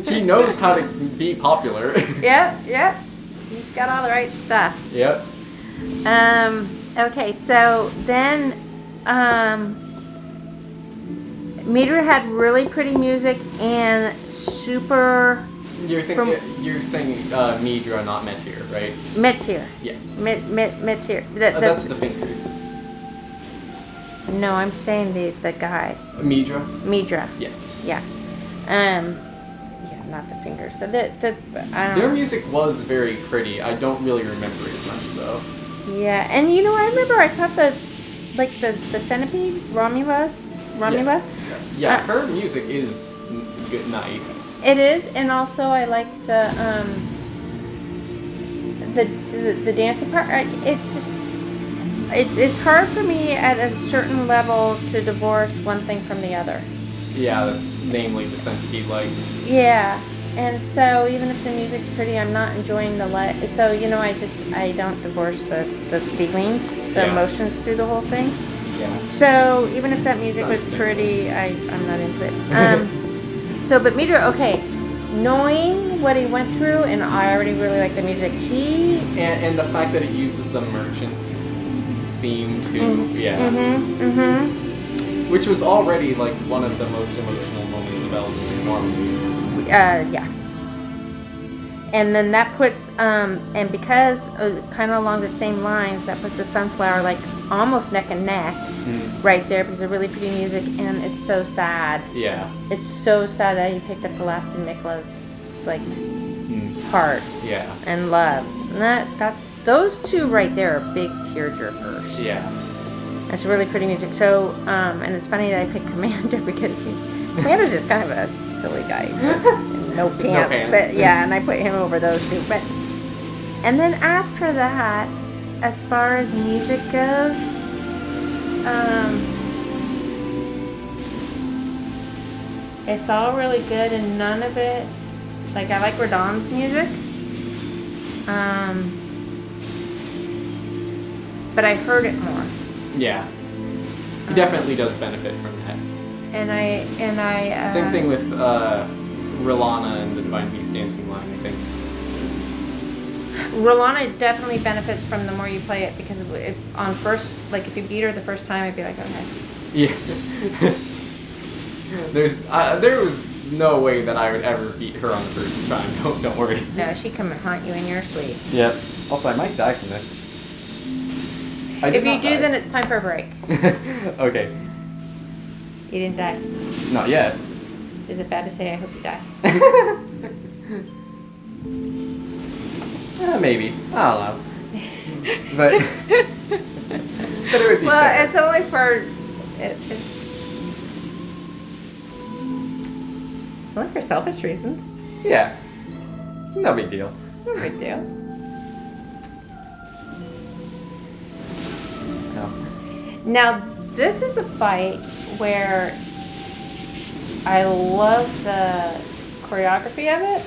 he knows how to be popular. Yep. He's got all the right stuff. Yep. Okay, so then, Meteor had really pretty music and super You're saying Midra, not Meteor, right? Meteor. Yeah. Meteor. That's the fingers. No, I'm saying the guy. Midra? Yeah. Yeah. Yeah, not the fingers. So Their music was very pretty. I don't really remember as much though. Yeah, and you know, I remember I thought the centipede, Romulus. Yeah, her music is good, nice. It is, and also I like the dancing part. It's just it's hard for me at a certain level to divorce one thing from the other. Yeah, that's namely the centipede legs. Yeah, and so even if the music's pretty, I'm not enjoying the So you know, I don't divorce the feelings, the emotions through the whole thing. Yeah. So even if that music was pretty, I'm not into it. So, but Meteor, okay, knowing what he went through, and I already really like the music. And the fact that it uses the merchant's theme too. Which was already like one of the most emotional moments of Elden normally. Yeah. And then that puts, and because kind of along the same lines, that puts the Sunflower like almost neck and neck right there because of really pretty music, and it's so sad. Yeah. It's so sad that he picked up the last of Mikla's like heart. Yeah. And love. And that's those two right there are big tearjerkers. Yeah. It's really pretty music. So, and it's funny that I picked Commander because Commander's just kind of a silly guy. No pants. But yeah, and I put him over those two. But and then after that, as far as music goes, it's all really good and none of it, like I like Radahn's music. But I heard it more. Yeah. He definitely does benefit from that. And I Same thing with Rilana and the Divine Beast dancing line, I think. Rilana definitely benefits from the more you play it because if you beat her the first time, I'd be like, okay. Yeah. There was no way that I would ever beat her on the first time. Don't worry. No, she come and haunt you in your sleep. Yep. Also, I might die from this. If you do, then it's time for a break. Okay. You didn't die. Not yet. Is it bad to say I hope you die? Maybe. I don't know. But it would be fair. It's only for only for selfish reasons. Yeah. No big deal. No big deal. No. Now this is a fight where I love the choreography of it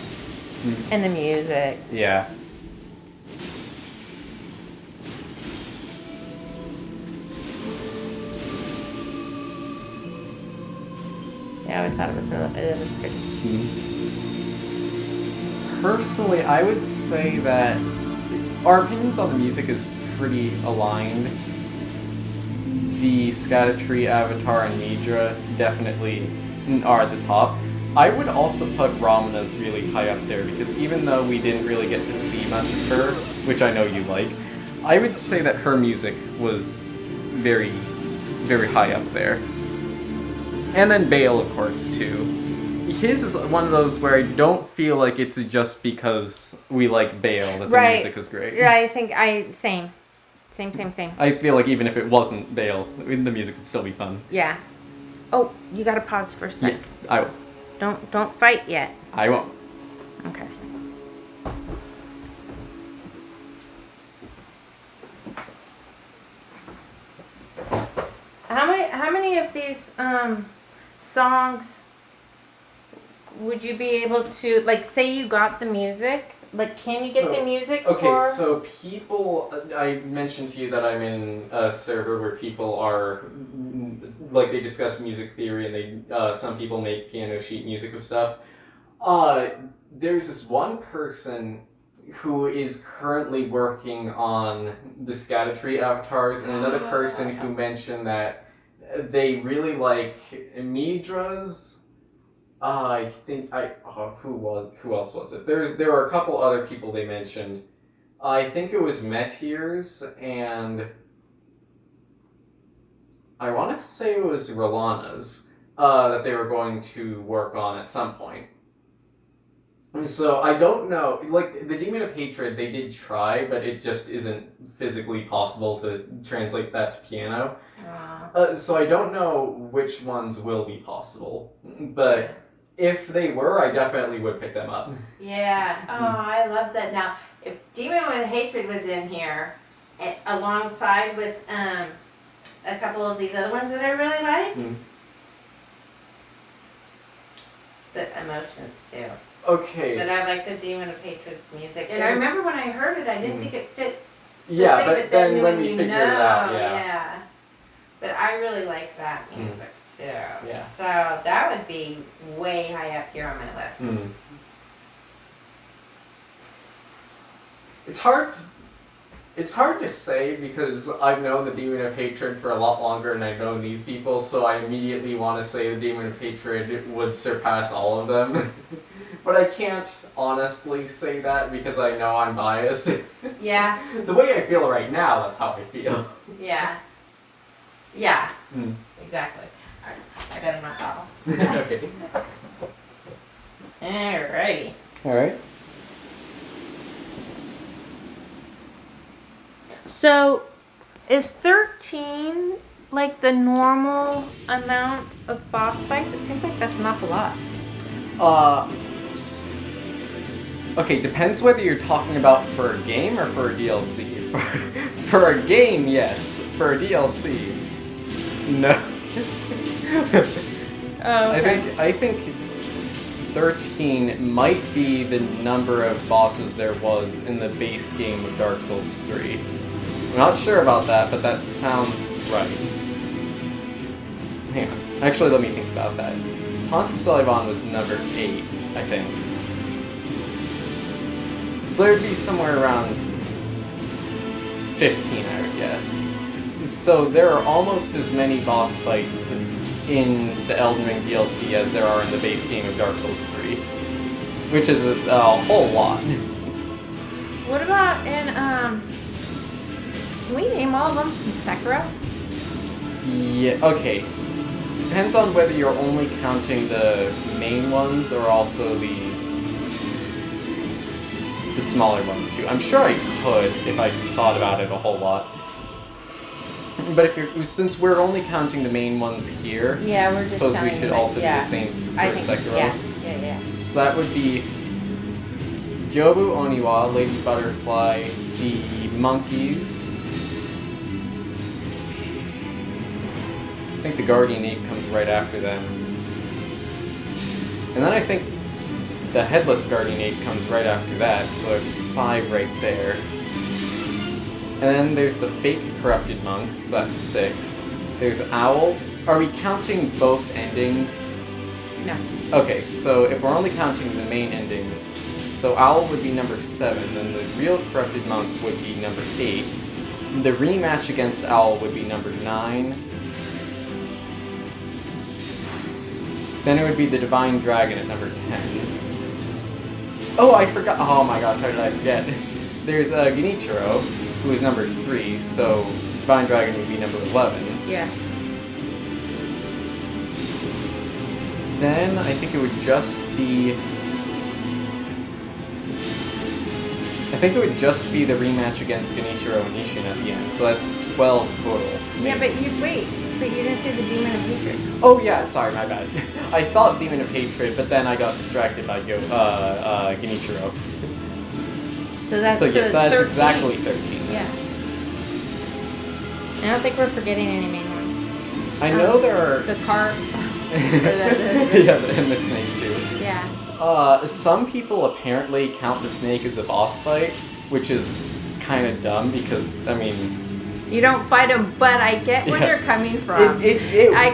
and the music. Yeah. Yeah, I always thought it was pretty. Personally, I would say that our opinions on the music is pretty aligned. The Scattertree, Avatar, and Nidra definitely are at the top. I would also put Ramina's really high up there because even though we didn't really get to see much of her, which I know you like, I would say that her music was very, very high up there. And then Bale, of course, too. His is one of those where I don't feel like it's just because we like Bale that the music is great. Yeah, I think same. I feel like even if it wasn't Bale, the music would still be fun. Yeah. Oh, you gotta pause for a second. Yes, I will. Don't fight yet. I won't. Okay. How many of these songs would you be able to, like, say you got the music? Like, can you get the music for... so people, I mentioned to you that I'm in a server where people are, like, they discuss music theory and they, some people make piano sheet music of stuff. There's this one person who is currently working on the Scattertree avatars, and another person who mentioned that they really like Midra's. I think who else was it? There were a couple other people they mentioned. I think it was Meteor's, and I want to say it was Rolana's that they were going to work on at some point. So I don't know, like, the Demon of Hatred, they did try, but it just isn't physically possible to translate that to piano. So I don't know which ones will be possible, but if they were, I definitely would pick them up. Yeah. Oh, I love that. Now, if Demon with Hatred was in here, alongside with a couple of these other ones that I really like, the Emotions too. Okay. But I like the Demon of Hatred's music. And I remember when I heard it, I didn't think it fit. Yeah, but then when we figured it out, yeah. But I really like that music too. Yeah. So that would be way high up here on my list. It's hard to say because I've known the Demon of Hatred for a lot longer than I've known these people, so I immediately want to say the Demon of Hatred would surpass all of them. But I can't honestly say that because I know I'm biased. Yeah. The way I feel right now, that's how I feel. Yeah. Yeah. Exactly. Alright, I got my bottle. Okay. Alrighty. Alright. So, is 13 like the normal amount of boss fights? It seems like that's an awful lot. Okay, depends whether you're talking about for a game or for a DLC. For a game, yes. For a DLC, no. Oh, okay. I think 13 might be the number of bosses there was in the base game of Dark Souls 3. I'm not sure about that, but that sounds right. Hang on. Actually, let me think about that. Haunt of Salivan was number 8, I think. So it would be somewhere around 15, I would guess. So there are almost as many boss fights in the Elden Ring DLC as there are in the base game of Dark Souls 3. Which is a whole lot. What about in, can we name all of them from Sekiro? Yeah, okay. Depends on whether you're only counting the main ones or also the smaller ones too. I'm sure I could if I thought about it a whole lot. But since we're only counting the main ones here, Yeah, we're just suppose we counting should them, also do yeah. the same for I think, Sekiro. yeah. So that would be Jobu Oniwa, Lady Butterfly, the monkeys. I think the Guardian Ape comes right after them. And then I think the Headless Guardian Ape comes right after that, so there's 5 right there. And then there's the Fake Corrupted Monk, so that's 6. There's Owl. Are we counting both endings? No. Okay, so if we're only counting the main endings, So Owl would be number 7, then the real corrupted monk would be number 8. The rematch against Owl would be number 9. Then it would be the Divine Dragon at number 10. Oh, I forgot. Oh my gosh, how did I forget? There's Genichiro, who is number 3, so Divine Dragon would be number 11. Yeah. Then I think it would just be... I think it would just be the rematch against Genichiro and Ishin at the end, so that's 12 total. Yeah, but you didn't say the Demon of Hatred. Oh yeah, sorry, my bad. I thought Demon of Hatred, but then I got distracted by Genichiro. So that's, Yes, it's that's 13. exactly 13. Yeah. I don't think we're forgetting any main ones. I know there are... The carp. Yeah, and the snake too. Yeah. Some people apparently count the snake as a boss fight, which is kind of dumb because, I mean... You don't fight them, but I get where they're coming from. I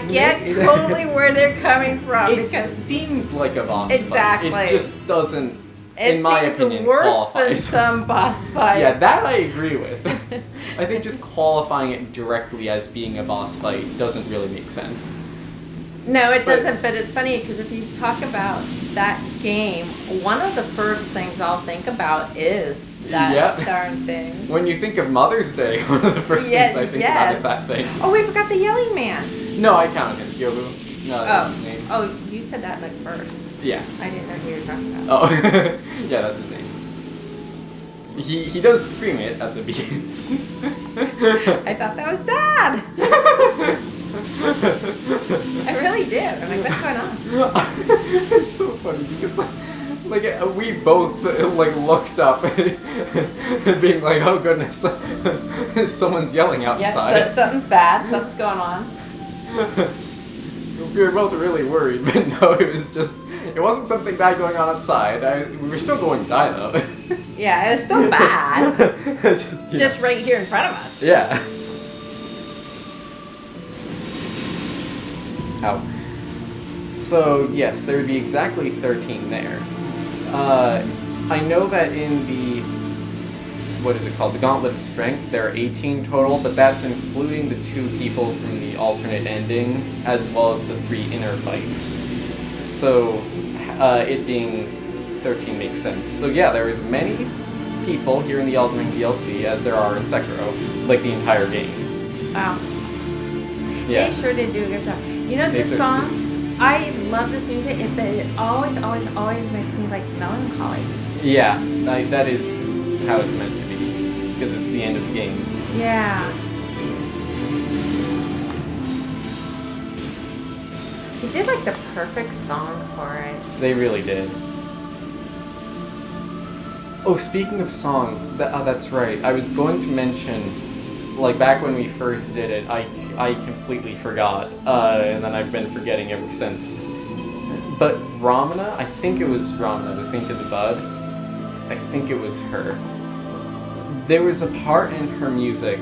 get it- totally where they're coming from It because seems like a boss Exactly. fight. It just doesn't, it in my seems opinion, worse qualify. than some boss fight. Yeah, that I agree with. I think just qualifying it directly as being a boss fight doesn't really make sense. No, it But- doesn't, but it's funny because if you talk about that game, one of the first things I'll think about is that Yep. darn thing. When you think of Mother's Day, one of the first things I think about is that thing. Oh, we forgot the yelling man. No, I counted him. Yobu. No, that's his name. Oh, you said that like first. Yeah. I didn't know who you were talking about. Oh, yeah, that's his name. He does scream it at the beginning. I thought that was Dad. I really did. I'm like, what's going on? It's so funny because like we both like looked up being like, oh goodness, someone's yelling Yes, outside. something's bad. Something's going on. We were both really worried, but no, it wasn't something bad going on outside. We were still going to die though. Yeah, it was so bad. just, Just right here in front of us. Yeah. Ow. So, yes, there would be exactly 13 there. I know that in the, what is it called, the Gauntlet of Strength, there are 18 total, but that's including the 2 people from the alternate ending, as well as the 3 inner fights. So, it being 13 makes sense. So yeah, there is many people here in the Elden Ring DLC as there are in Sekiro, like the entire game. Wow. Yeah. They sure did do a good job. You know, They this certainly song, I love this music, but it always makes me like melancholy. Yeah, that is how it's meant to be, because it's the end of the game. Yeah. They did like the perfect song for it. They really did. Oh, speaking of songs, that's right. I was going to mention, like back when we first did it, I completely forgot, and then I've been forgetting ever since. But Ramana, I think it was Ramana, the Saint of the Bud. I think it was her. There was a part in her music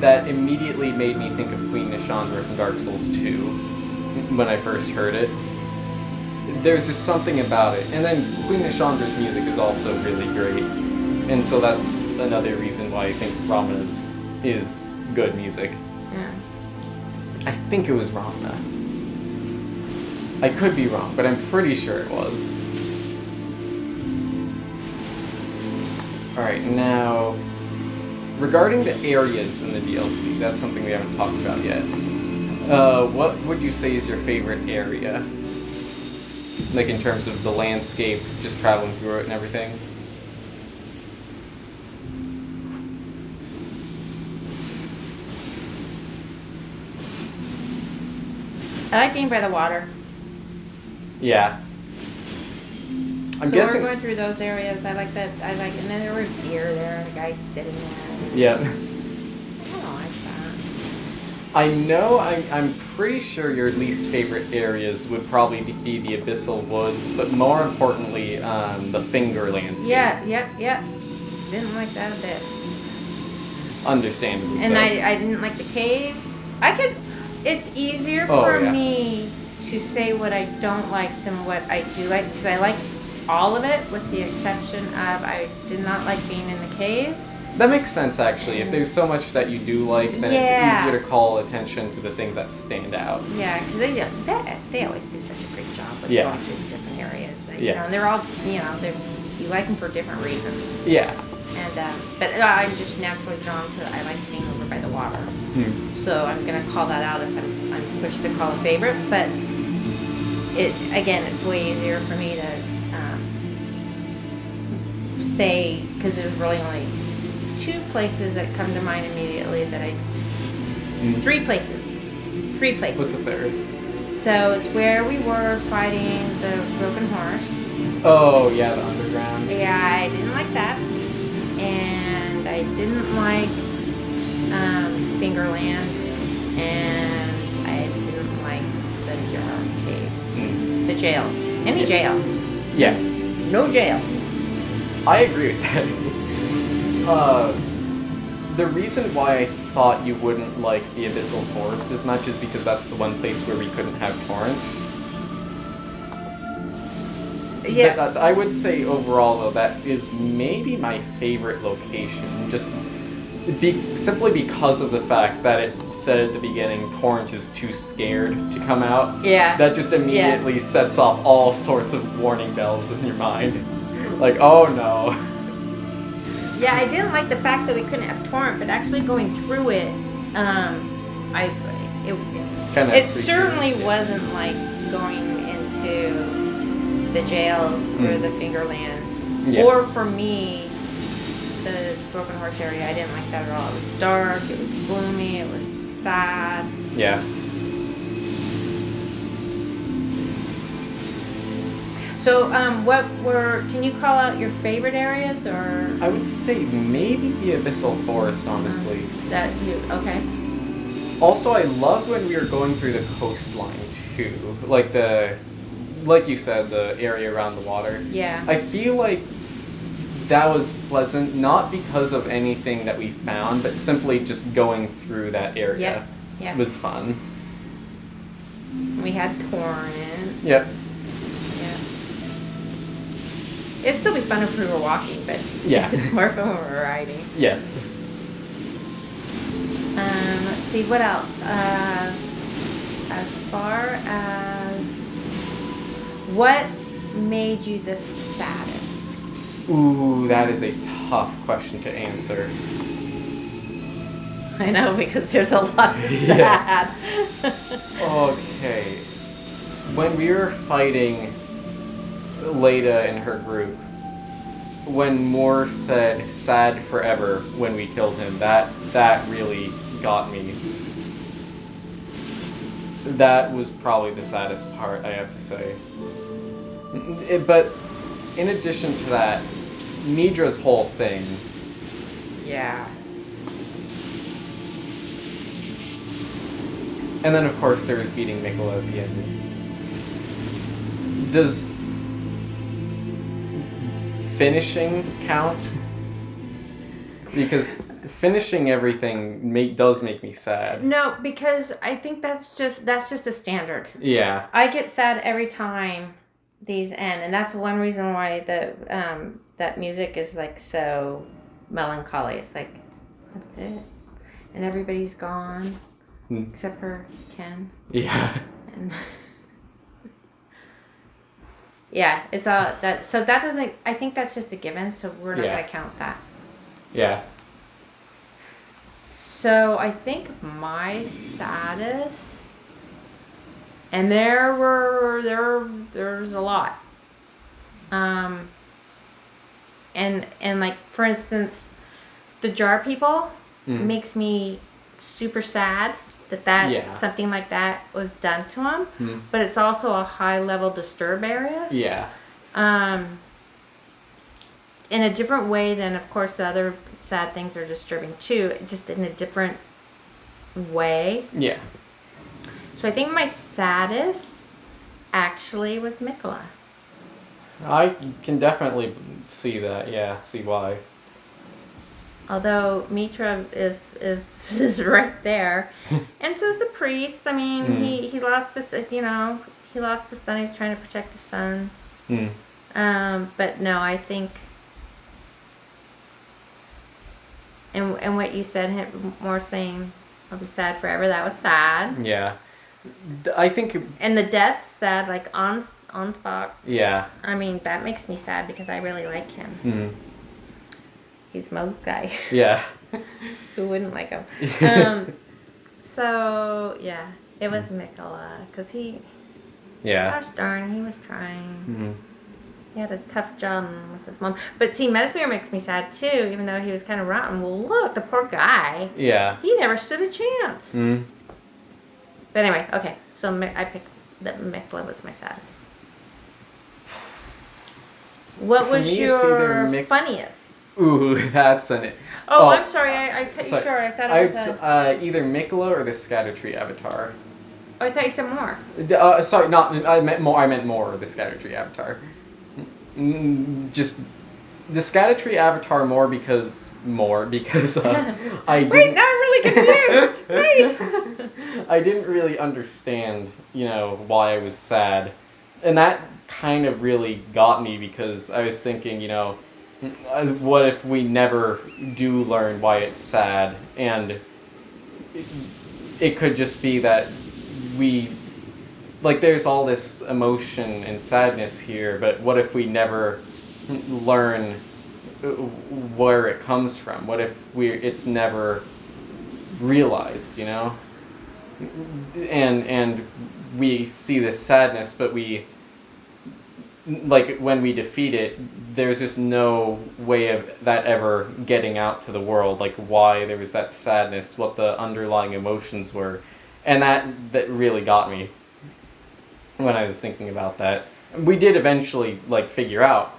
that immediately made me think of Queen Nishandra from Dark Souls 2 when I first heard it. There's just something about it. And then Queen Nishandra's music is also really great. And so that's another reason why I think Ramana's is good music. Yeah. I think it was Ramana. I could be wrong, but I'm pretty sure it was. Alright, now, regarding the areas in the DLC, that's something we haven't talked about yet. What would you say is your favorite area? Like in terms of the landscape, just traveling through it and everything? I like being by the water. Yeah. I'm So guessing... we're going through those areas. I like that. And then there were deer there, and a guy sitting there. Yeah. I don't like that. I know, I'm pretty sure your least favorite areas would probably be the Abyssal Woods, but more importantly, the Finger landscape. Yeah, yep. Didn't like that a bit. Understandably And so. I didn't like the caves. It's easier Oh, for yeah. me to say what I don't like than what I do like, because I like all of it, with the exception of I did not like being in the cave. That makes sense, actually. If there's so much that you do like, then it's easier to call attention to the things that stand out. Yeah, because they always do such a great job with Yeah. going through the different areas. And, Yeah. and they're all, you like them for different reasons. Yeah. And but I'm just naturally drawn to. I like being over by the water. So I'm gonna call that out if I'm pushed to call a favorite. But it's way easier for me to say, because there's really only 2 places that come to mind immediately that I. 3 places. 3 places. What's the third? So it's where we were fighting the broken horse. Oh, yeah, the underground. Yeah, I didn't like that. And I didn't like Fingerland. And I didn't like the jar cave. The jail. Any jail. Yeah. No jail. I agree with that. The reason why I thought you wouldn't like the Abyssal Forest as much is because that's the one place where we couldn't have torrents. Yeah. But I would say overall, though, that is maybe my favorite location. Just simply because of the fact that it said at the beginning, Torrent is too scared to come out. Yeah. That just immediately sets off all sorts of warning bells in your mind. Like, oh no. Yeah, I didn't like the fact that we couldn't have torrent, but actually going through it, it certainly wasn't like going into the jails or the Fingerland, or for me, the Broken Horse area. I didn't like that at all. It was dark, it was gloomy, it was sad. Yeah. So, can you call out your favorite areas, or? I would say maybe the Abyssal Forest, honestly. Okay. Also, I loved when we were going through the coastline, too. Like you said, the area around the water. Yeah. I feel like that was pleasant, not because of anything that we found, but simply just going through that area. Yeah. Was fun. We had torrent. Yep. It'd still be fun if we were walking, but it's more fun when we're riding. Yes. Let's see, what else? As far as what made you the saddest? Ooh, that is a tough question to answer. I know, because there's a lot of sad. Okay. When we were fighting Leda and her group, when Moore said "sad forever" when we killed him, that really got me. That was probably the saddest part, I have to say. But in addition to that, Nidra's whole thing. Yeah. And then of course there was beating Mikola at the end. Does finishing count? Because finishing everything does make me sad. No, because I think that's just a standard. Yeah. I get sad every time these end, and that's one reason why that music is like so melancholy. It's like, that's it, and everybody's gone except for Ken. Yeah. And yeah, it's all that. So that doesn't. I think that's just a given. So we're not gonna count that. Yeah. So I think my saddest, and there's a lot. And like, for instance, the jar people makes me super sad that something like that was done to them. But it's also a high level disturb area. Yeah. In a different way than, of course, the other sad things are disturbing too, just in a different way. Yeah. So I think my saddest actually was Mikola. I can definitely see that. Yeah, see why. Although Mitra is right there, and so is the priest. I mean, he lost his he lost his son. He's trying to protect his son. But no, I think, and what you said, more saying, I'll be sad forever. That was sad. Yeah. I think. And the death, sad, like on Spock. Yeah. I mean, that makes me sad because I really like him. Mm-hmm. He's Mo's guy. Yeah. Who wouldn't like him? So yeah, it was Mikola because he. Yeah. Gosh darn, he was trying. Mm-hmm. He had a tough job with his mom. But see, Metasmere makes me sad too, even though he was kind of rotten. Well, look, the poor guy. Yeah. He never stood a chance. Mm-hmm. But anyway, okay. So I picked that Mikola was my saddest. What For was me, it's your either funniest? Ooh, that's an. Oh, I'm sorry. I cut you sorry. short. I thought it was either Mikola or the Scattertree Avatar. Oh, I thought you said more. Sorry, not. I meant more. I meant more of the Scattertree Avatar. Just the Scattertree Avatar more because I Wait, now I'm really confused. Wait. I didn't really understand, why I was sad, and that kind of really got me because I was thinking, what if we never do learn why it's sad, and it could just be that there's all this emotion and sadness here, but what if we never learn where it comes from? What if it's never realized, And we see this sadness, but when we defeat it, there's just no way of that ever getting out to the world, why there was that sadness, what the underlying emotions were. And that really got me when I was thinking about that. We did eventually figure out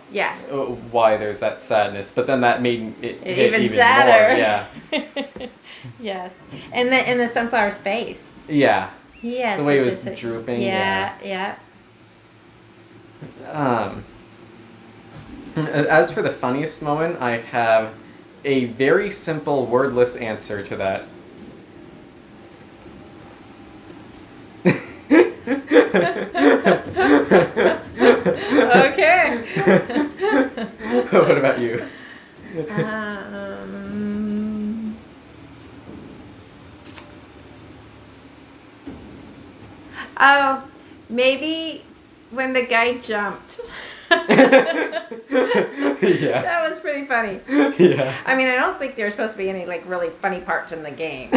why there's that sadness, but then that made it hit even sadder. more. Yeah. Yeah. And the sunflower's face. Yeah. Yeah. The way it was drooping. Yeah. As for the funniest moment, I have a very simple wordless answer to that. Okay. What about you? Oh, maybe when the guy jumped. Yeah. That was pretty funny. Yeah. I mean, I don't think there's supposed to be any really funny parts in the game,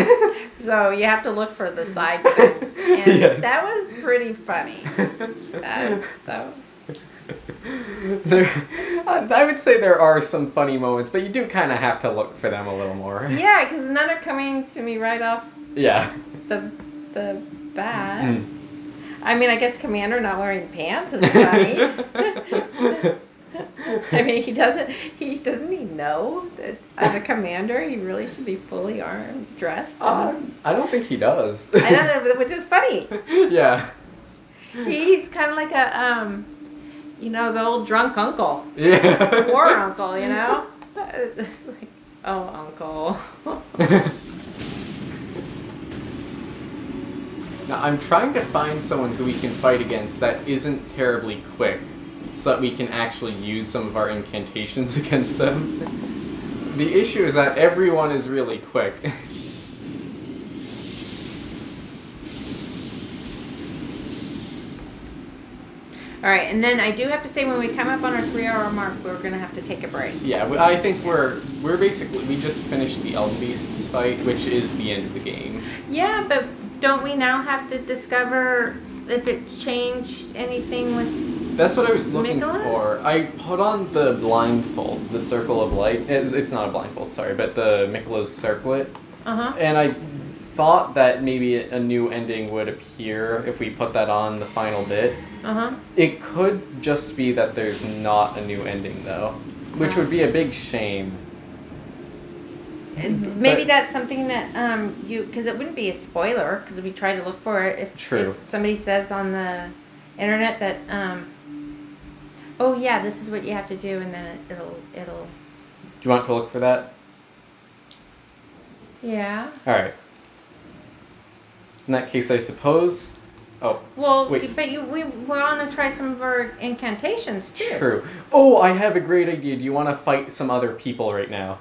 so you have to look for the side things. And Yes. that was pretty funny. I would say there are some funny moments, but you do kind of have to look for them a little more. Yeah, because none are coming to me right off Yeah. the bat. Mm. I mean, I guess Commander not wearing pants is funny. I mean, doesn't he know that as a commander he really should be fully armed, dressed? I don't think he does. I don't know, which is funny. Yeah. He's kind of like a the old drunk uncle, Yeah. war uncle, It's like, oh, uncle. Now, I'm trying to find someone who we can fight against that isn't terribly quick, so that we can actually use some of our incantations against them. The issue is that everyone is really quick. All right, and then I do have to say when we come up on our 3-hour mark, we're going to have to take a break. Yeah, I think we're basically, we just finished the Elden Beasts fight, which is the end of the game. Yeah, but don't we now have to discover if it changed anything with... That's what I was looking Mikola? for. I put on the blindfold, the Circle of Light. It's not a blindfold, sorry, but the Mikola's circlet. Uh-huh. And I thought that maybe a new ending would appear if we put that on the final bit. Uh-huh. It could just be that there's not a new ending, though, which would be a big shame. Maybe But- that's something that because it wouldn't be a spoiler because we try to look for it if somebody says on the internet that oh yeah, this is what you have to do, and then it'll Do you want to look for that? yeah. Alright. In that case, I suppose Oh, Well, wait. but we want to try some of our incantations too. True. Oh, I have a great idea. Do you want to fight some other people right now?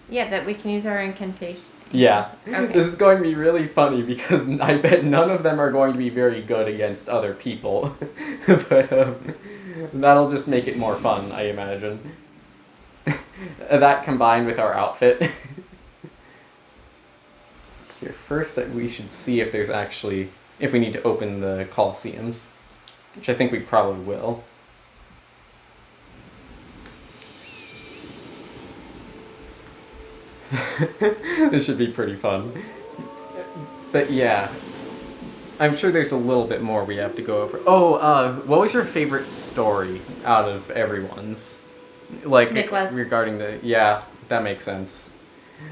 Yeah, that we can use our incantation. Yeah. Okay. This is going to be really funny because I bet none of them are going to be very good against other people. But that'll just make it more fun, I imagine. That combined with our outfit. Here, first we should see if there's actually, if we need to open the Colosseums, which I think we probably will. This should be pretty fun. But yeah, I'm sure there's a little bit more we have to go over. Oh, what was your favorite story out of everyone's? Like, Nicholas. regarding the, yeah, that makes sense.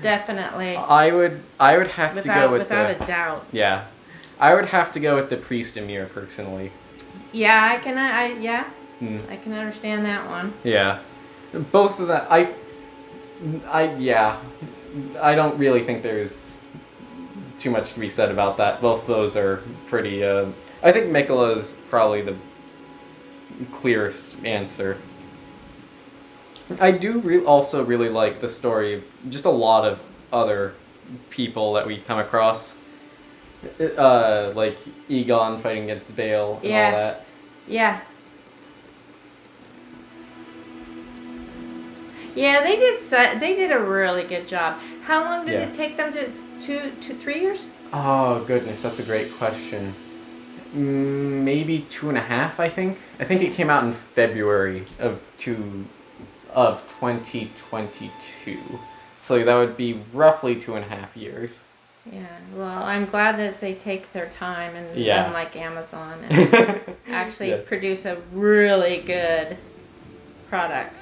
Definitely. I would have to go with without the, a doubt. yeah, I would have to go with the Priest Emir personally. Yeah, I can. Yeah, Hmm. I can understand that one. Yeah, both of that. Yeah, I don't really think there's too much to be said about that. Both of those are pretty. I think Mikola is probably the clearest answer. I do also really like the story of just a lot of other people that we come across. Like Egon fighting against Bale and all that. Yeah. Yeah, they did a really good job. How long did it take them to 3 years? Oh goodness, that's a great question. Maybe 2.5, I think. I think it came out in February of 2022. So that would be roughly 2.5 years. Yeah, well, I'm glad that they take their time and unlike Amazon and actually produce a really good product.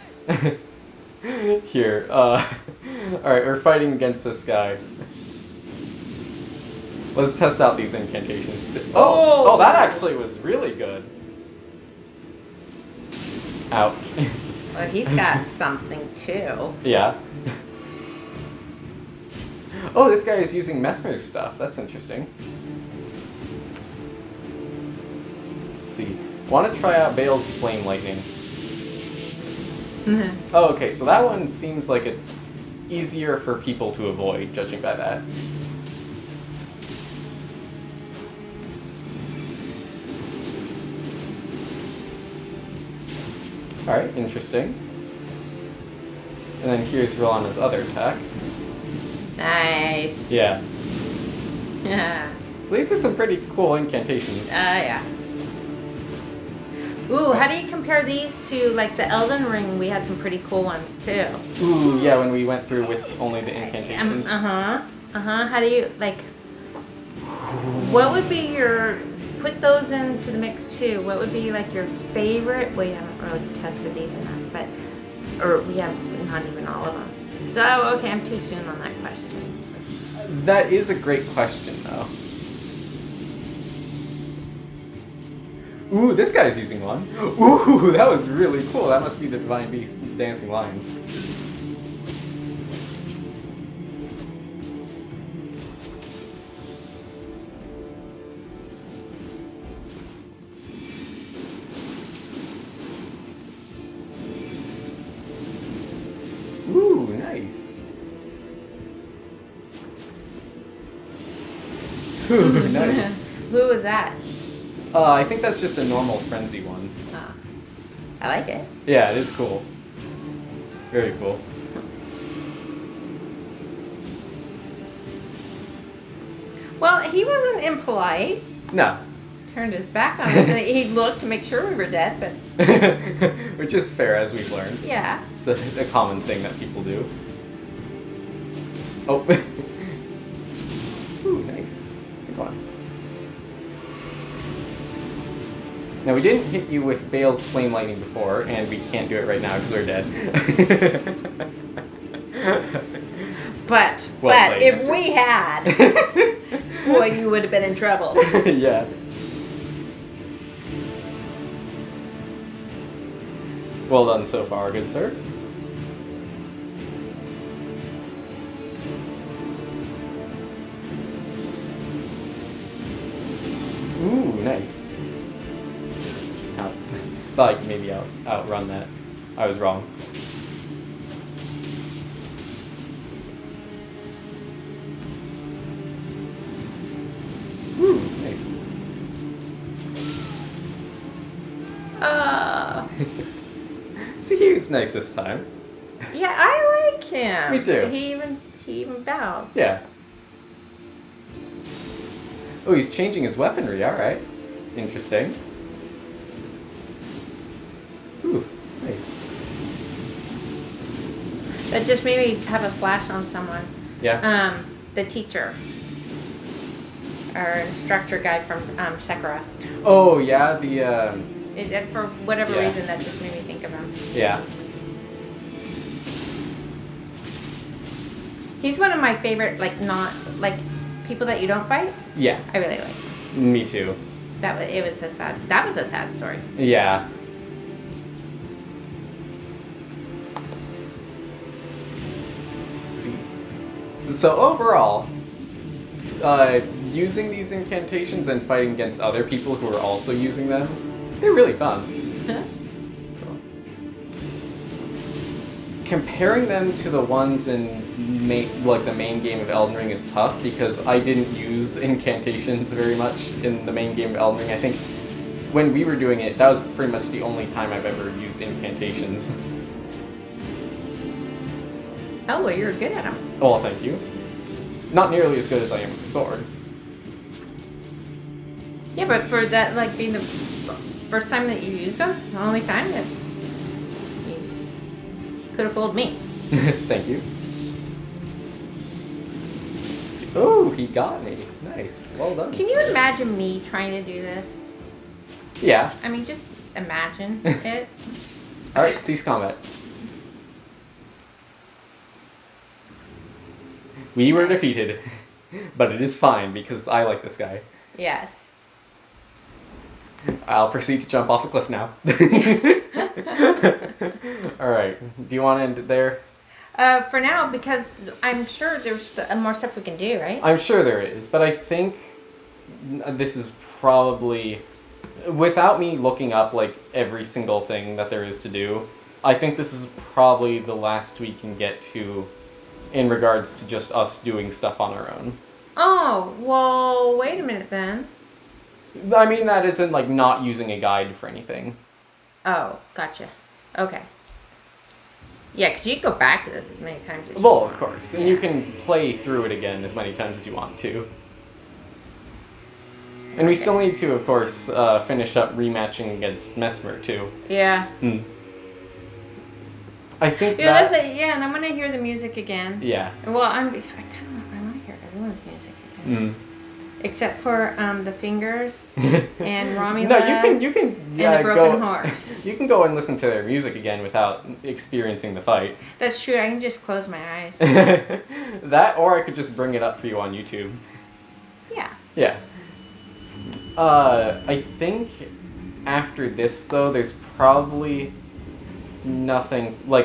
Here, alright, we're fighting against this guy. Let's test out these incantations. Oh, that actually was really good. Ouch. Well, he's got something too. Yeah. Oh, this guy is using Messmer's stuff. That's interesting. Let's see. Want to try out Bale's Flame Lightning. Oh, okay, so that one seems like it's easier for people to avoid, judging by that. Alright, interesting. And then here's Rolana's other attack. Nice. Yeah. Yeah. So these are some pretty cool incantations. Yeah. Ooh, how do you compare these to like the Elden Ring? We had some pretty cool ones too. Ooh, yeah, when we went through with only the incantations. How do you like? What would be your? Put those into the mix too. What would be like your favorite? Well, you haven't really tested these enough, but we have not even all of them. So okay, I'm too soon on that question. That is a great question, though. Ooh, this guy's using one. Ooh, that was really cool. That must be the Divine Beast dancing lions. Ooh, nice. Ooh, nice. Who was that? I think that's just a normal frenzy one. Oh, I like it. Yeah, it is cool. Very cool. Well, he wasn't impolite. No. Turned his back on us and he looked to make sure we were dead, but Which is fair, as we've learned. yeah. It's a common thing that people do. Oh. Ooh, nice. Good one. Now, we didn't hit you with Bale's Flame Lightning before, and we can't do it right now because we're dead. But Well played, if mister. we had, boy, you would have been in trouble. Yeah. Well done so far, good sir. Ooh, nice. Thought I could maybe outrun that. I was wrong. Ooh, nice. See, he was nice this time. Yeah, I like him. Me too. He even bowed. Yeah. Oh, he's changing his weaponry, alright. Interesting. Ooh, nice. That just made me have a flash on someone. Yeah. The teacher. Our instructor guy from Sekiro. Oh, yeah, the, For whatever Yeah. reason, that just made me think of him. yeah. He's one of my favorite, people that you don't fight. Yeah, I really like. me too. That was a sad story. Yeah. Let's see. So overall, using these incantations and fighting against other people who are also using them, they're really fun. Comparing them to the ones in the main game of Elden Ring is tough because I didn't use incantations very much in the main game of Elden Ring. I think when we were doing it, that was pretty much the only time I've ever used incantations. Oh, well, you're good at them. Oh, thank you. Not nearly as good as I am with the sword. Yeah, but for that, being the first time that you used them, the only time that you could have fooled me. Thank you. Oh, he got me. Nice. Well done. Can you imagine me trying to do this? Yeah. I mean, just imagine it. Alright, cease combat. We were defeated, but it is fine because I like this guy. Yes. I'll proceed to jump off a cliff now. Alright, do you want to end it there? For now, because I'm sure there's more stuff we can do, right? I'm sure there is, but I think this is probably, without me looking up every single thing that there is to do, I think this is probably the last we can get to in regards to just us doing stuff on our own. Oh, well, wait a minute then. I mean, that isn't not using a guide for anything. Oh, gotcha. Okay. Yeah, because you can go back to this as many times as you Well, want. of course. Yeah. And you can play through it again as many times as you want to. And we still need to, of course, finish up rematching against Mesmer, too. Yeah. I think Yeah, that... that's it. Yeah, and I'm gonna hear the music again. Yeah. Well, I want to hear everyone's music again. Except for the fingers and Romulus. No, you can and the broken horse. You can go and listen to their music again without experiencing the fight. That's true. I can just close my eyes. That, or I could just bring it up for you on YouTube. Yeah. Yeah. I think after this though, there's probably nothing I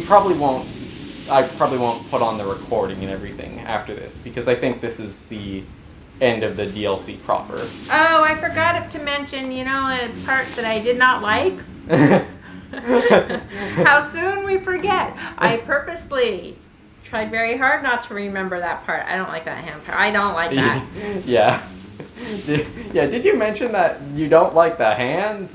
probably won't put on the recording and everything after this because I think this is the end of the DLC proper. Oh, I forgot to mention, a part that I did not like. How soon we forget. I purposely tried very hard not to remember that part. I don't like that hand part. I don't like that. Yeah. Did you mention that you don't like the hands?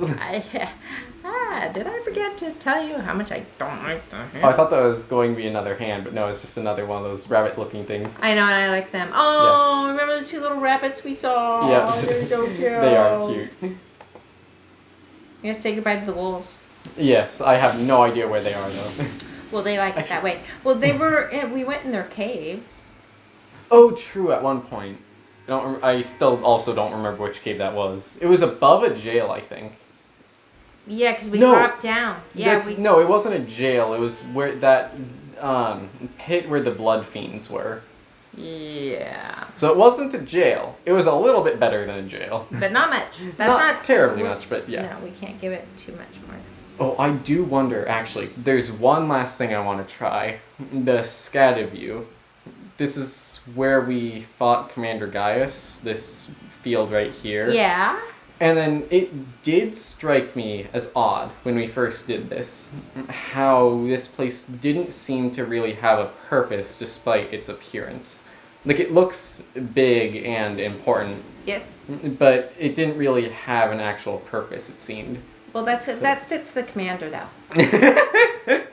Did I forget to tell you how much I don't like the hand? Oh, I thought that was going to be another hand, but no, it's just another one of those rabbit-looking things. I know, and I like them. Oh, remember the two little rabbits we saw? Yeah. They're so cute. They are cute. You gotta say goodbye to the wolves. Yes, I have no idea where they are, though. Well, they like it that way. Well, we went in their cave. Oh, true, at one point. I still also don't remember which cave that was. It was above a jail, I think. Yeah, because we No. dropped down. Yeah, No, it wasn't a jail. It was where that pit where the blood fiends were. Yeah. So it wasn't a jail. It was a little bit better than a jail. But not much. That's Not terribly much, but yeah. No, we can't give it too much more. Oh, I do wonder, actually. There's one last thing I want to try. The Scataview. this is where we fought Commander Gaius, this field right here. Yeah. And then it did strike me as odd when we first did this, how this place didn't seem to really have a purpose despite its appearance. Like, it looks big and important, Yes. but it didn't really have an actual purpose, it seemed. Well, that fits the commander, though.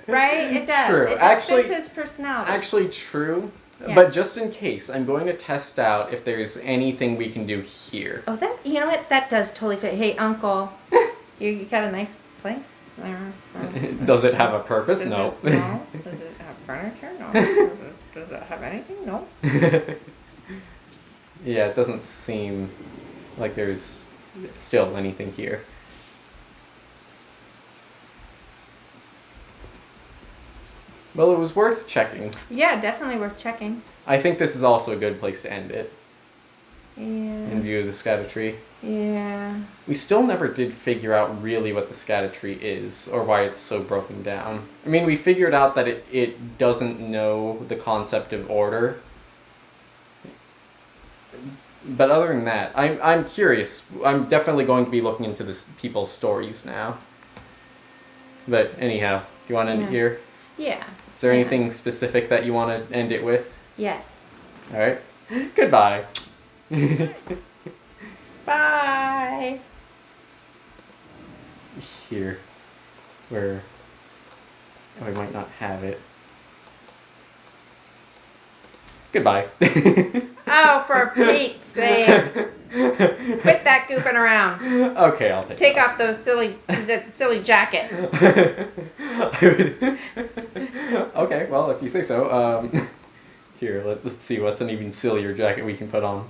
Right? It does. True. It just Actually- fits his personality. Actually true, Yeah. but just in case, I'm going to test out if there's anything we can do here. Oh, you know what? That does totally fit. Hey, Uncle, you got a nice place there? Does it have a purpose? Does No. It, no. Does it have furniture? No. Does it have anything? No. Yeah, it doesn't seem like there's still anything here. Well, it was worth checking. Yeah, definitely worth checking. I think this is also a good place to end it, Yeah. in view of the Scatatree. Yeah. We still never did figure out really what the Scatatree is, or why it's so broken down. I mean, we figured out that it doesn't know the concept of order. But other than that, I'm curious. I'm definitely going to be looking into people's stories now. But anyhow, do you want to end it here? Yeah. Is there Yeah. anything specific that you want to end it with? Yes. All right. Goodbye. Bye. Here, where I might not have it. Goodbye. Oh, for Pete's sake. Quit that goofing around. Okay, I'll take Take it off that silly jacket. Okay, well, if you say so. Here, let's see what's an even sillier jacket we can put on.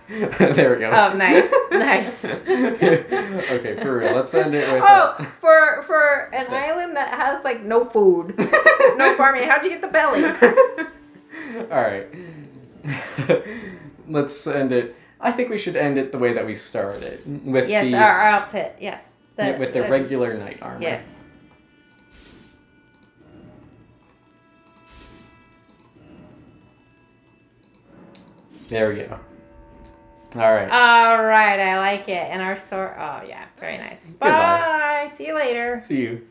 There we go. Oh, nice. Nice. Okay, for real. Let's end it with. Oh, for an island that has like no food, no farming. How'd you get the belly? All right. Let's end it. I think we should end it the way that we started with Yes, the our outfit. Yes. with the regular knight armor. Yes. There we go. All right. All right, I like it. And our sword. Oh yeah, very nice. Goodbye. Bye. See you later. See you.